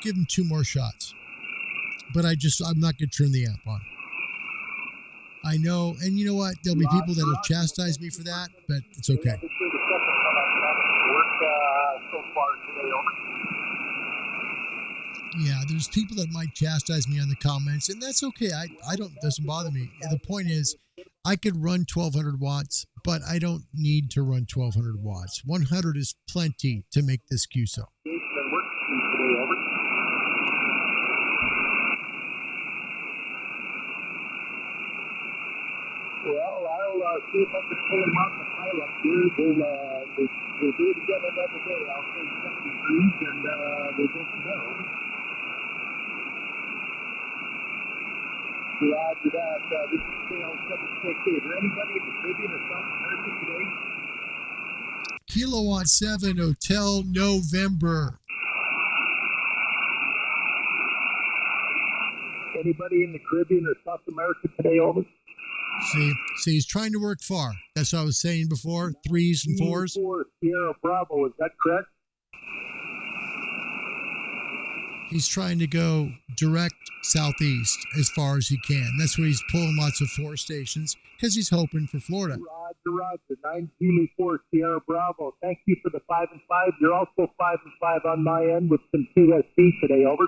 [SPEAKER 5] Give him 2 more shots. But I'm not going to turn the amp on. I know, and you know what? There'll be people that will chastise me for that, but it's okay. Yeah, there's people that might chastise me on the comments, and that's okay. Doesn't bother me. The point is, I could run 1200 watts, but I don't need to run 1200 watts. 100 is plenty to make this QSO.
[SPEAKER 9] Well, I'll see if I can pull him out the pile up here. We'll do it again another day. I'll say 73s, and we'll go from there. Roger that. This is KL768. Is there anybody in the Caribbean or South America today?
[SPEAKER 5] Kilowatt 7 Hotel November.
[SPEAKER 9] Anybody in the Caribbean or South America today? Over.
[SPEAKER 5] See, he's trying to work far. That's what I was saying before. 3s and 4s.
[SPEAKER 9] 4 Sierra Bravo, is that correct?
[SPEAKER 5] He's trying to go direct southeast as far as he can. That's where he's pulling lots of 4 stations because he's hoping for Florida.
[SPEAKER 9] Roger. 9 Zulu 4 Sierra Bravo. Thank you for the 5 and 5. You're also 5 and 5 on my end with some QSC today. Over.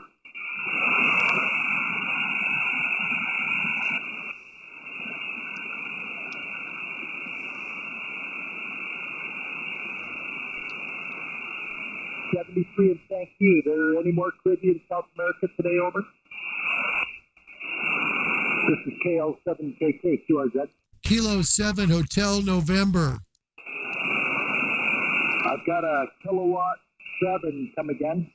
[SPEAKER 9] 73 and thank you. There any more Caribbean, South America today? Over. This is KL7KK QRZ.
[SPEAKER 5] Kilo 7 Hotel November.
[SPEAKER 9] I've got a Kilowatt 7. Come again.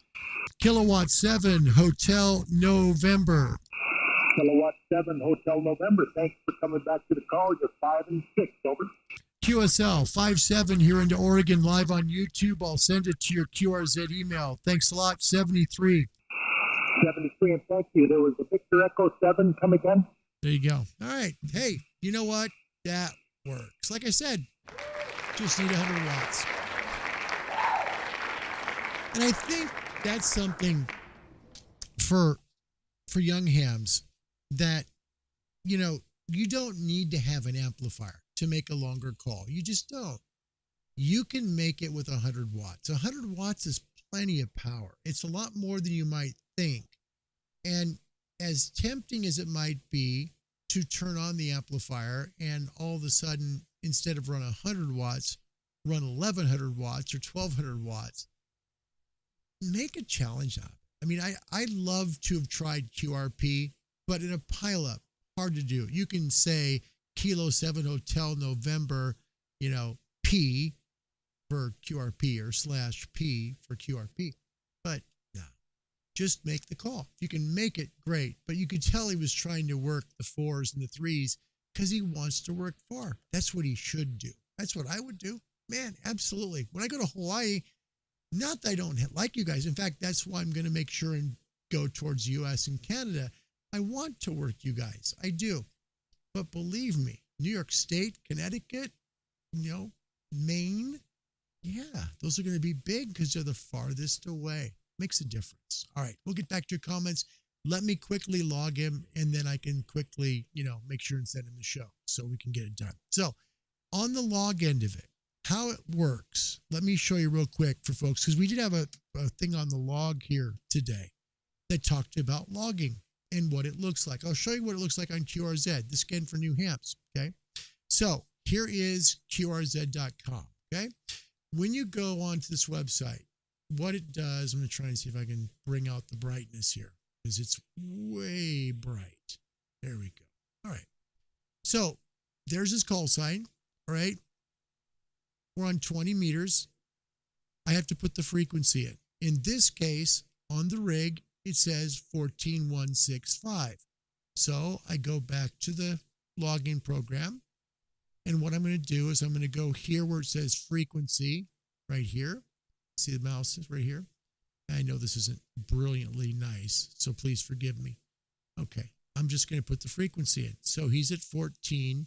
[SPEAKER 5] Kilowatt 7 Hotel November.
[SPEAKER 9] Kilowatt 7 Hotel November. Thanks for coming back to the call. You're 5 and 6. Over.
[SPEAKER 5] QSL 57 here into Oregon, live on YouTube. I'll send it to your QRZ email. Thanks a lot. 73.
[SPEAKER 9] 73 and thank you. There was a Victor Echo 7. Come again.
[SPEAKER 5] There you go. All right. Hey, you know what? That works. Like I said, just need 100 watts. And I think that's something for young hams that, you don't need to have an amplifier to make a longer call. You just don't. You can make it with 100 watts. 100 watts is plenty of power. It's a lot more than you might think. And as tempting as it might be to turn on the amplifier and all of a sudden, instead of run 100 watts, run 1100 watts or 1200 watts. Make a challenge out of it. I mean, I love to have tried QRP, but in a pileup, hard to do. You can say Kilo 7 Hotel November, P for QRP or /P for QRP. But no, just make the call. If you can make it, great. But you could tell he was trying to work the 4s and the 3s because he wants to work 4. That's what he should do. That's what I would do. Man, absolutely. When I go to Hawaii, not that I don't like you guys. In fact, that's why I'm going to make sure and go towards U.S. and Canada. I want to work you guys. I do. But believe me, New York State, Connecticut, Maine, yeah, those are going to be big because they're the farthest away. Makes a difference. All right, we'll get back to your comments. Let me quickly log him, and then I can quickly, make sure and send him the show so we can get it done. So on the log end of it, how it works, let me show you real quick for folks, because we did have a thing on the log here today that talked about logging and what it looks like. I'll show you what it looks like on QRZ, the scan for New Hampshire, okay? So here is QRZ.com, okay? When you go onto this website, what it does, I'm going to try and see if I can bring out the brightness here because it's way bright. There we go. All right. So there's his call sign, all right? We're on 20 meters. I have to put the frequency in. In this case, on the rig, it says 14165. So I go back to the login program. And what I'm going to do is I'm going to go here where it says frequency right here. See the mouse is right here. I know this isn't brilliantly nice, so please forgive me. Okay, I'm just going to put the frequency in. So he's at 14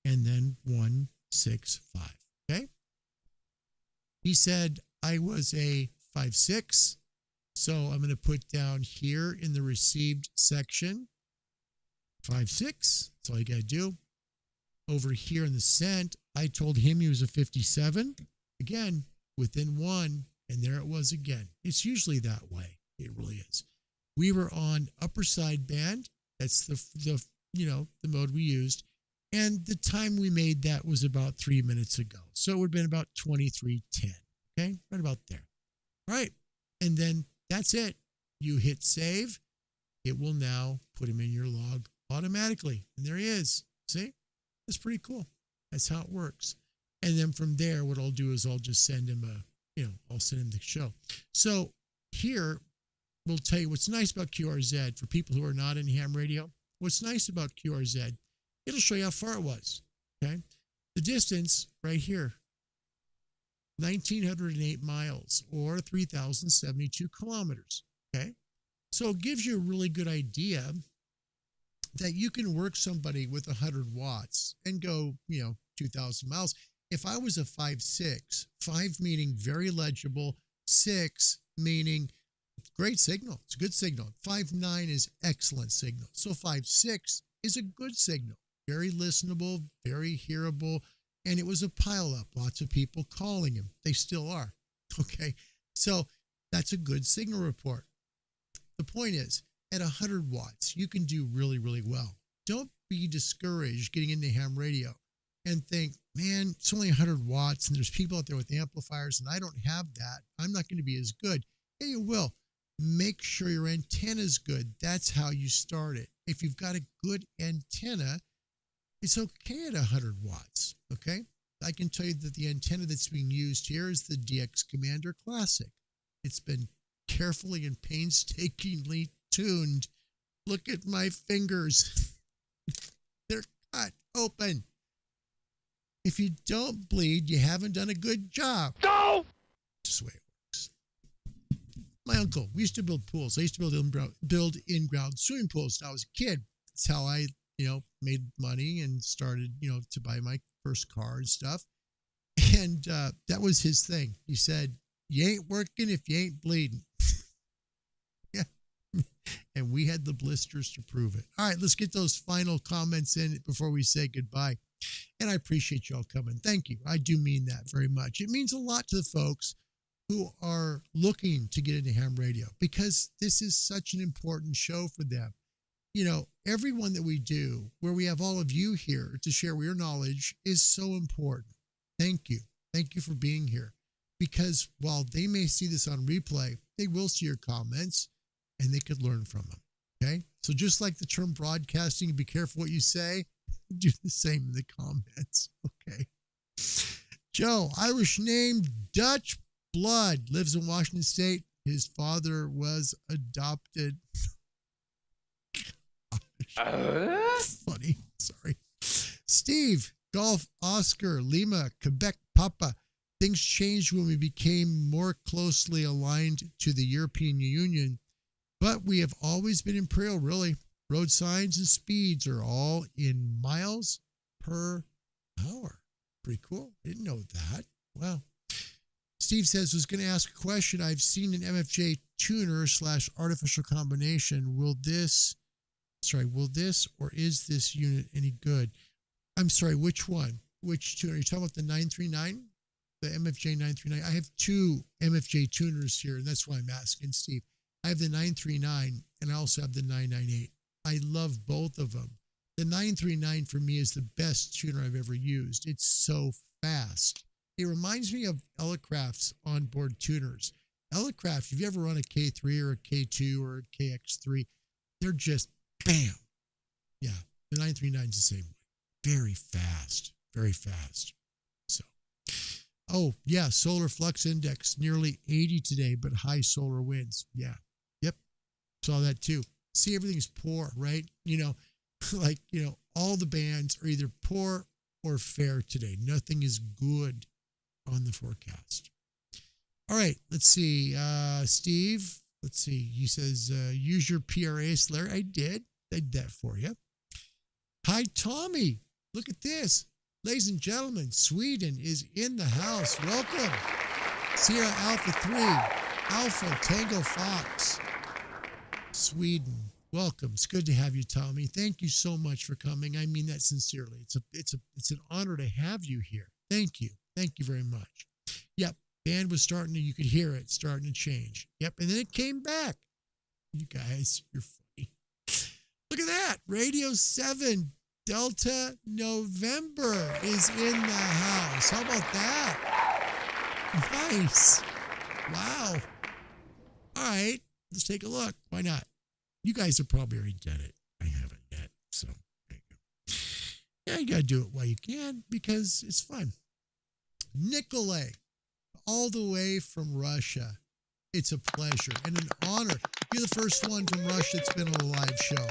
[SPEAKER 5] and then 165. Okay. He said I was a 5.6. So I'm going to put down here in the received section 5.6. That's all you got to do. Over here in the sent, I told him he was a 57. Again, within 1, and there it was again. It's usually that way. It really is. We were on upper sideband. That's the mode we used. And the time we made that was about 3 minutes ago. So it would have been about 23:10. Okay, right about there. All right. And then that's it. You hit save. It will now put him in your log automatically. And there he is. See? That's pretty cool. That's how it works. And then from there, what I'll do is I'll just send him I'll send him the show. So here, we'll tell you what's nice about QRZ for people who are not in ham radio. What's nice about QRZ, it'll show you how far it was. Okay. The distance right here, 1,908 miles or 3,072 kilometers. Okay. So it gives you a really good idea that you can work somebody with 100 watts and go, 2,000 miles. If I was a 5.6, 5 meaning very legible, 6 meaning great signal. It's a good signal. 5.9 is excellent signal. So 5.6 is a good signal. Very listenable, very hearable. And it was a pileup. Lots of people calling him. They still are. Okay. So that's a good signal report. The point is, at 100 watts, you can do really, really well. Don't be discouraged getting into ham radio and think, man, it's only 100 watts and there's people out there with amplifiers and I don't have that. I'm not going to be as good. Yeah, you will. Make sure your antenna is good. That's how you start it. If you've got a good antenna, it's okay at 100 watts. Okay. I can tell you that the antenna that's being used here is the DX Commander Classic. It's been carefully and painstakingly tuned. Look at my fingers. They're cut open. If you don't bleed, you haven't done a good job. No! Just the way it works. My uncle, we used to build pools. I used to build in-ground swimming pools when I was a kid. That's how I, made money and started, to buy my first car and stuff. And that was his thing. He said, you ain't working if you ain't bleeding. Yeah. And we had the blisters to prove it. All right, let's get those final comments in before we say goodbye. And I appreciate y'all coming. Thank you. I do mean that very much. It means a lot to the folks who are looking to get into ham radio because this is such an important show for them. Everyone that we do, where we have all of you here to share your knowledge, is so important. Thank you. Thank you for being here. Because while they may see this on replay, they will see your comments and they could learn from them. Okay? So just like the term broadcasting, be careful what you say, do the same in the comments. Okay. Joe, Irish name, Dutch blood, lives in Washington State. His father was adopted. Funny. Sorry. Steve, Golf, Oscar, Lima, Quebec, Papa. Things changed when we became more closely aligned to the European Union, but we have always been imperial, really. Road signs and speeds are all in miles per hour. Pretty cool. Didn't know that. Wow. Steve says, was going to ask a question. I've seen an MFJ tuner / artificial combination. Will this or is this unit any good? I'm sorry, which one? Which tuner? Are you talking about the 939? The MFJ 939? I have two MFJ tuners here, and that's why I'm asking Steve. I have the 939, and I also have the 998. I love both of them. The 939 for me is the best tuner I've ever used. It's so fast. It reminds me of Elecraft's onboard tuners. Elecraft, if you ever run a K3 or a K2 or a KX3, they're just bam. Yeah, the 939 is the same way. Very fast, very fast. So, oh, yeah, solar flux index, nearly 80 today, but high solar winds. Yeah, yep, saw that too. See, everything's poor, right? All the bands are either poor or fair today. Nothing is good on the forecast. All right, let's see. Steve, let's see. He says, use your PRA Slayer. I did that for you. Hi, Tommy. Look at this. Ladies and gentlemen, Sweden is in the house. Welcome. Sierra Alpha 3, Alpha Tango Fox, Sweden. Welcome. It's good to have you, Tommy. Thank you so much for coming. I mean that sincerely. It's an honor to have you here. Thank you. Thank you very much. Yep. Band was you could hear it starting to change. Yep. And then it came back. You guys, you're funny. Look at that. Radio 7 Delta November is in the house. How about that? Nice. Wow. All right. Let's take a look. Why not? You guys have probably already done it. I haven't yet. So there you go. Yeah, you got to do it while you can because it's fun. Nikolay, all the way from Russia. It's a pleasure and an honor. You're the first one from Russia that's been on a live show.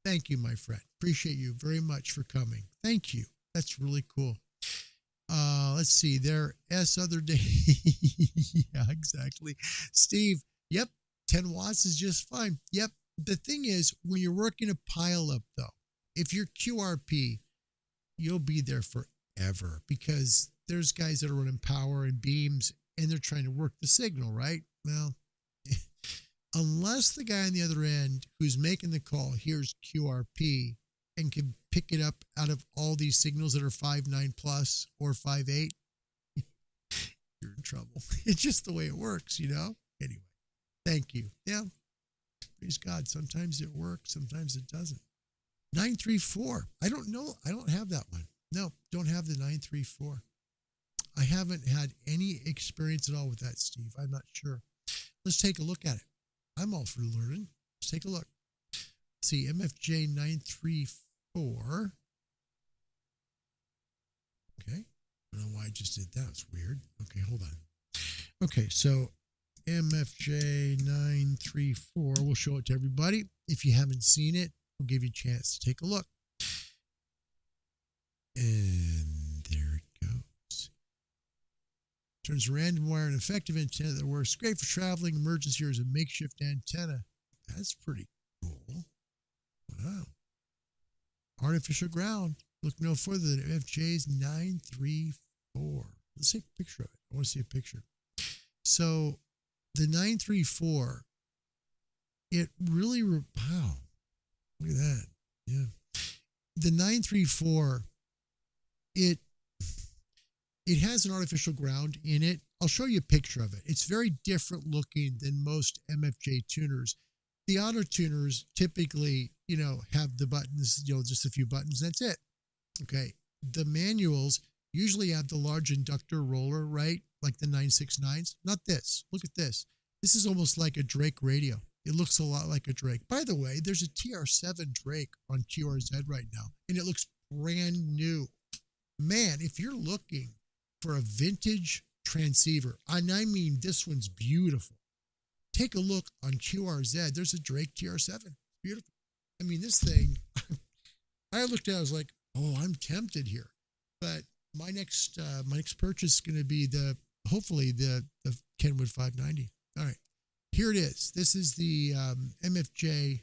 [SPEAKER 5] Thank you, my friend. Appreciate you very much for coming. Thank you. That's really cool. Let's see. There, other day. Yeah, exactly. Steve, yep. 10 watts is just fine. Yep. The thing is, when you're working a pileup, though, if you're QRP, you'll be there forever because there's guys that are running power and beams and they're trying to work the signal, right? Well, unless the guy on the other end who's making the call hears QRP and can pick it up out of all these signals that are 5.9 plus or 5.8, you're in trouble. It's just the way it works, Anyway. Thank you. Yeah. Praise God. Sometimes it works. Sometimes it doesn't. 934. I don't know. I don't have that one. No, don't have the 934. I haven't had any experience at all with that, Steve. I'm not sure. Let's take a look at it. I'm all for learning. Let's take a look. See, MFJ 934. Okay. I don't know why I just did that. It's weird. Okay, hold on. Okay, so MFJ 934. We'll show it to everybody. If you haven't seen it, we'll give you a chance to take a look. And there it goes. Turns a random wire an effective antenna that works great for traveling emergency or as a makeshift antenna. That's pretty cool. Wow. Artificial ground. Look no further than MFJ's 934. Let's take a picture of it. I want to see a picture. So the 934, it really, wow, look at that. Yeah. The 934, it has an artificial ground in it. I'll show you a picture of it. It's very different looking than most MFJ tuners. The auto tuners typically, have the buttons, just a few buttons. That's it. Okay. The manuals, Usually have the large inductor roller, right? Like the 969s. Not this. Look at this. This is almost like a Drake radio. It looks a lot like a Drake. By the way, there's a TR7 Drake on QRZ right now, and it looks brand new. Man, if you're looking for a vintage transceiver, and I mean this one's beautiful, take a look on QRZ. There's a Drake TR7. Beautiful. I mean, this thing, I looked at it, I was like, oh, I'm tempted here. But my next purchase is going to be hopefully the Kenwood 590. All right, here it is. This is the MFJ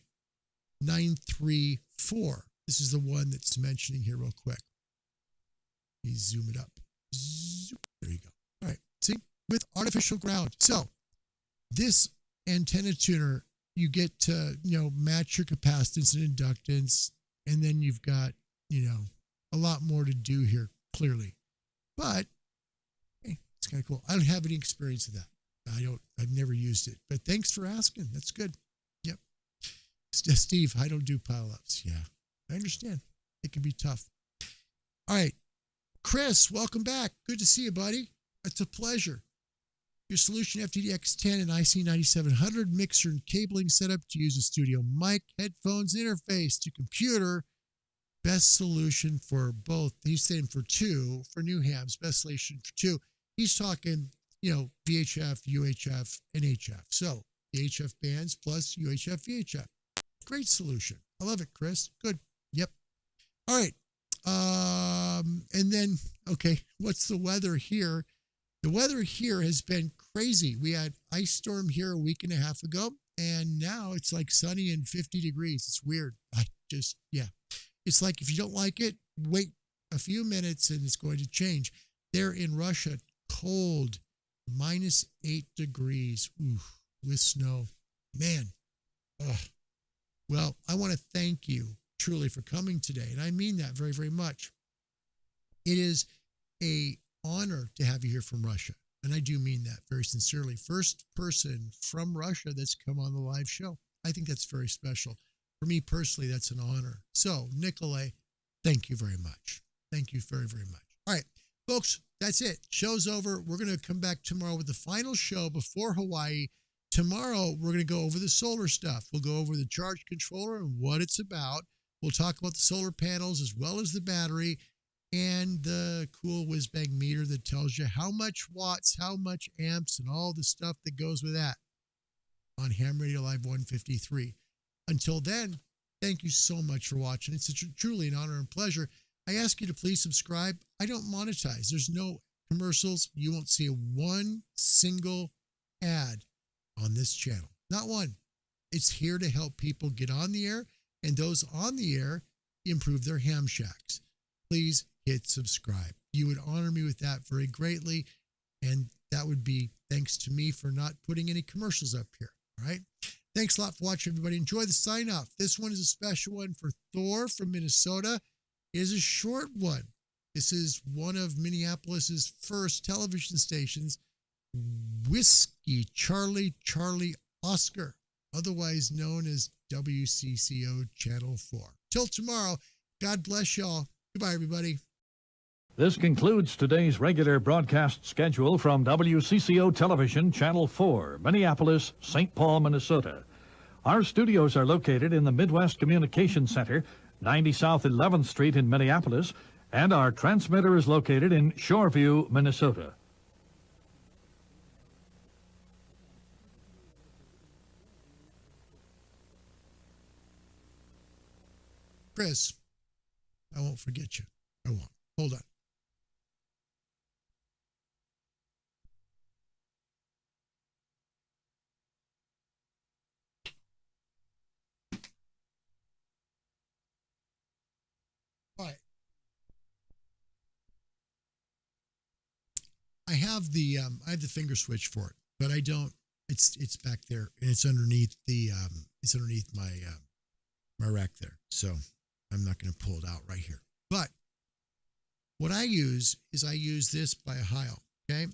[SPEAKER 5] 934. This is the one that's mentioning here real quick. Let me zoom it up. There you go. All right, see, with artificial ground. So this antenna tuner, you get to, match your capacitance and inductance, and then you've got, a lot more to do here, clearly. But hey, it's kind of cool. I don't have any experience of that. I've never used it, but thanks for asking. That's good. Yep. Steve, I don't do pile-ups. Yeah, I understand. It can be tough. All right. Chris, welcome back. Good to see you, buddy. It's a pleasure. Your Solution FTDX10 and IC9700 mixer and cabling setup to use a studio mic, headphones, interface to computer. Best solution for both. He's saying for new hams, best solution for two. He's talking, VHF, UHF, and HF. So the HF bands plus UHF, VHF. Great solution. I love it, Chris. Good. Yep. All right. And then, okay, what's the weather here? The weather here has been crazy. We had ice storm here a week and a half ago, and now it's like sunny and 50 degrees. It's weird. It's like if you don't like it, wait a few minutes and it's going to change. There in Russia, cold, -8 degrees, with snow. Man. Ugh. Well, I want to thank you truly for coming today, and I mean that very, very much. It is an honor to have you here from Russia, and I do mean that very sincerely. First person from Russia that's come on the live show. I think that's very special. For me personally, that's an honor. So, Nikolay, thank you very much. Thank you very, very much. All right, folks, that's it. Show's over. We're going to come back tomorrow with the final show before Hawaii. Tomorrow, we're going to go over the solar stuff. We'll go over the charge controller and what it's about. We'll talk about the solar panels as well as the battery and the cool whiz-bang meter that tells you how much watts, how much amps, and all the stuff that goes with that on Ham Radio Live 153. Until then, thank you so much for watching. It's truly an honor and pleasure. I ask you to please subscribe. I don't monetize. There's no commercials. You won't see one single ad on this channel. Not one. It's here to help people get on the air, and those on the air improve their ham shacks. Please hit subscribe. You would honor me with that very greatly, and that would be thanks to me for not putting any commercials up here. All right? Thanks a lot for watching, everybody. Enjoy the sign-off. This one is a special one for Thor from Minnesota. It is a short one. This is one of Minneapolis's first television stations, Whiskey Charlie Oscar, otherwise known as WCCO Channel 4. Till tomorrow, God bless y'all. Goodbye, everybody.
[SPEAKER 10] This concludes today's regular broadcast schedule from WCCO Television, Channel 4, Minneapolis, St. Paul, Minnesota. Our studios are located in the Midwest Communication Center, 90 South 11th Street in Minneapolis, and our transmitter is located in Shoreview, Minnesota.
[SPEAKER 5] Chris, I won't forget you. I won't. Hold on. All right. I have the finger switch for it, but I don't. It's back there, and it's underneath my my rack there. So I'm not going to pull it out right here. But what I use is this by a Heil. Okay,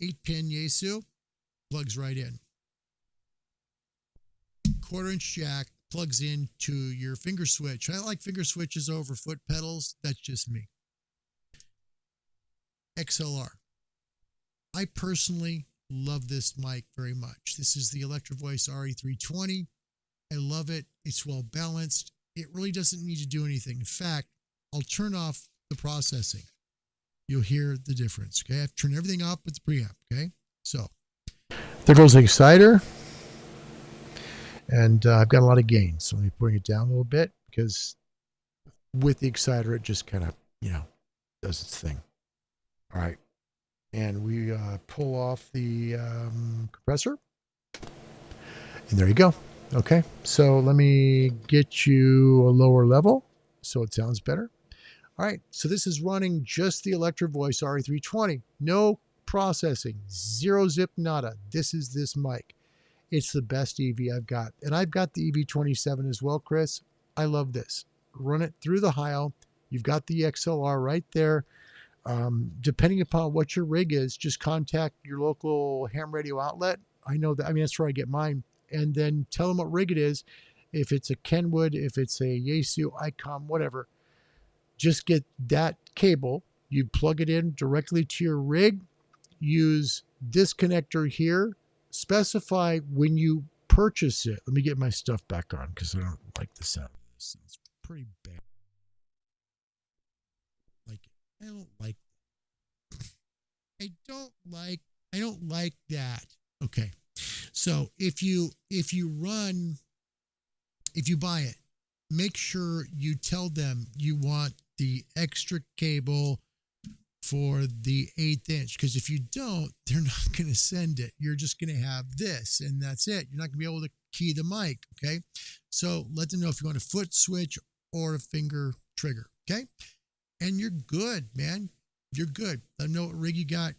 [SPEAKER 5] 8-pin Yaesu plugs right in. 1/4-inch jack plugs into your finger switch. I like finger switches over foot pedals. That's just me. XLR. I personally love this mic very much. This is the Electro Voice RE320. I love it. It's well balanced. It really doesn't need to do anything. In fact, I'll turn off the processing. You'll hear the difference. Okay, I have to turn everything up with the preamp. Okay, so there goes the exciter, and I've got a lot of gain. So let me bring it down a little bit because with the exciter, it just kind of does its thing. All right, and we pull off the compressor, and there you go. Okay, so let me get you a lower level so it sounds better. All right, so this is running just the Electro Voice RE320. No processing, zero zip, nada. This is this mic. It's the best EV I've got. And I've got the EV27 as well, Chris. I love this. Run it through the Heil. You've got the XLR right there. Depending upon what your rig is, just contact your local ham radio outlet. I know that, that's where I get mine. And then tell them what rig it is. If it's a Kenwood, if it's a Yaesu, ICOM, whatever. Just get that cable. You plug it in directly to your rig. Use this connector here. Specify when you purchase it. Let me get my stuff back on because I don't like the sound of this. It's pretty bad. I don't like that. Okay. So if you buy it, make sure you tell them you want the extra cable for the 1/8 inch, because if you don't, they're not going to send it. You're just going to have this and that's it. You're not going to be able to key the mic. Okay. So let them know if you want a foot switch or a finger trigger. Okay. And you're good, man. You're good. Let them know what rig you got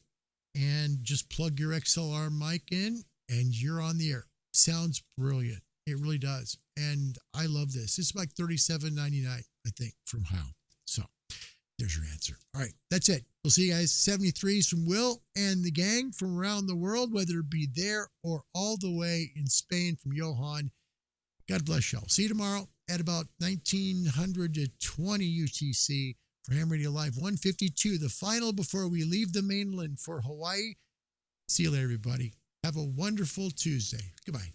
[SPEAKER 5] and just plug your XLR mic in and you're on the air. Sounds brilliant. It really does. And I love this. It's like $37.99, I think, from Heil. So there's your answer. All right, that's it. We'll see you guys. 73s from Will and the gang from around the world, whether it be there or all the way in Spain from Johan. God bless y'all. See you tomorrow at about 1920 UTC for Ham Radio Live 152, the final before we leave the mainland for Hawaii. See you later, everybody. Have a wonderful Tuesday. Goodbye.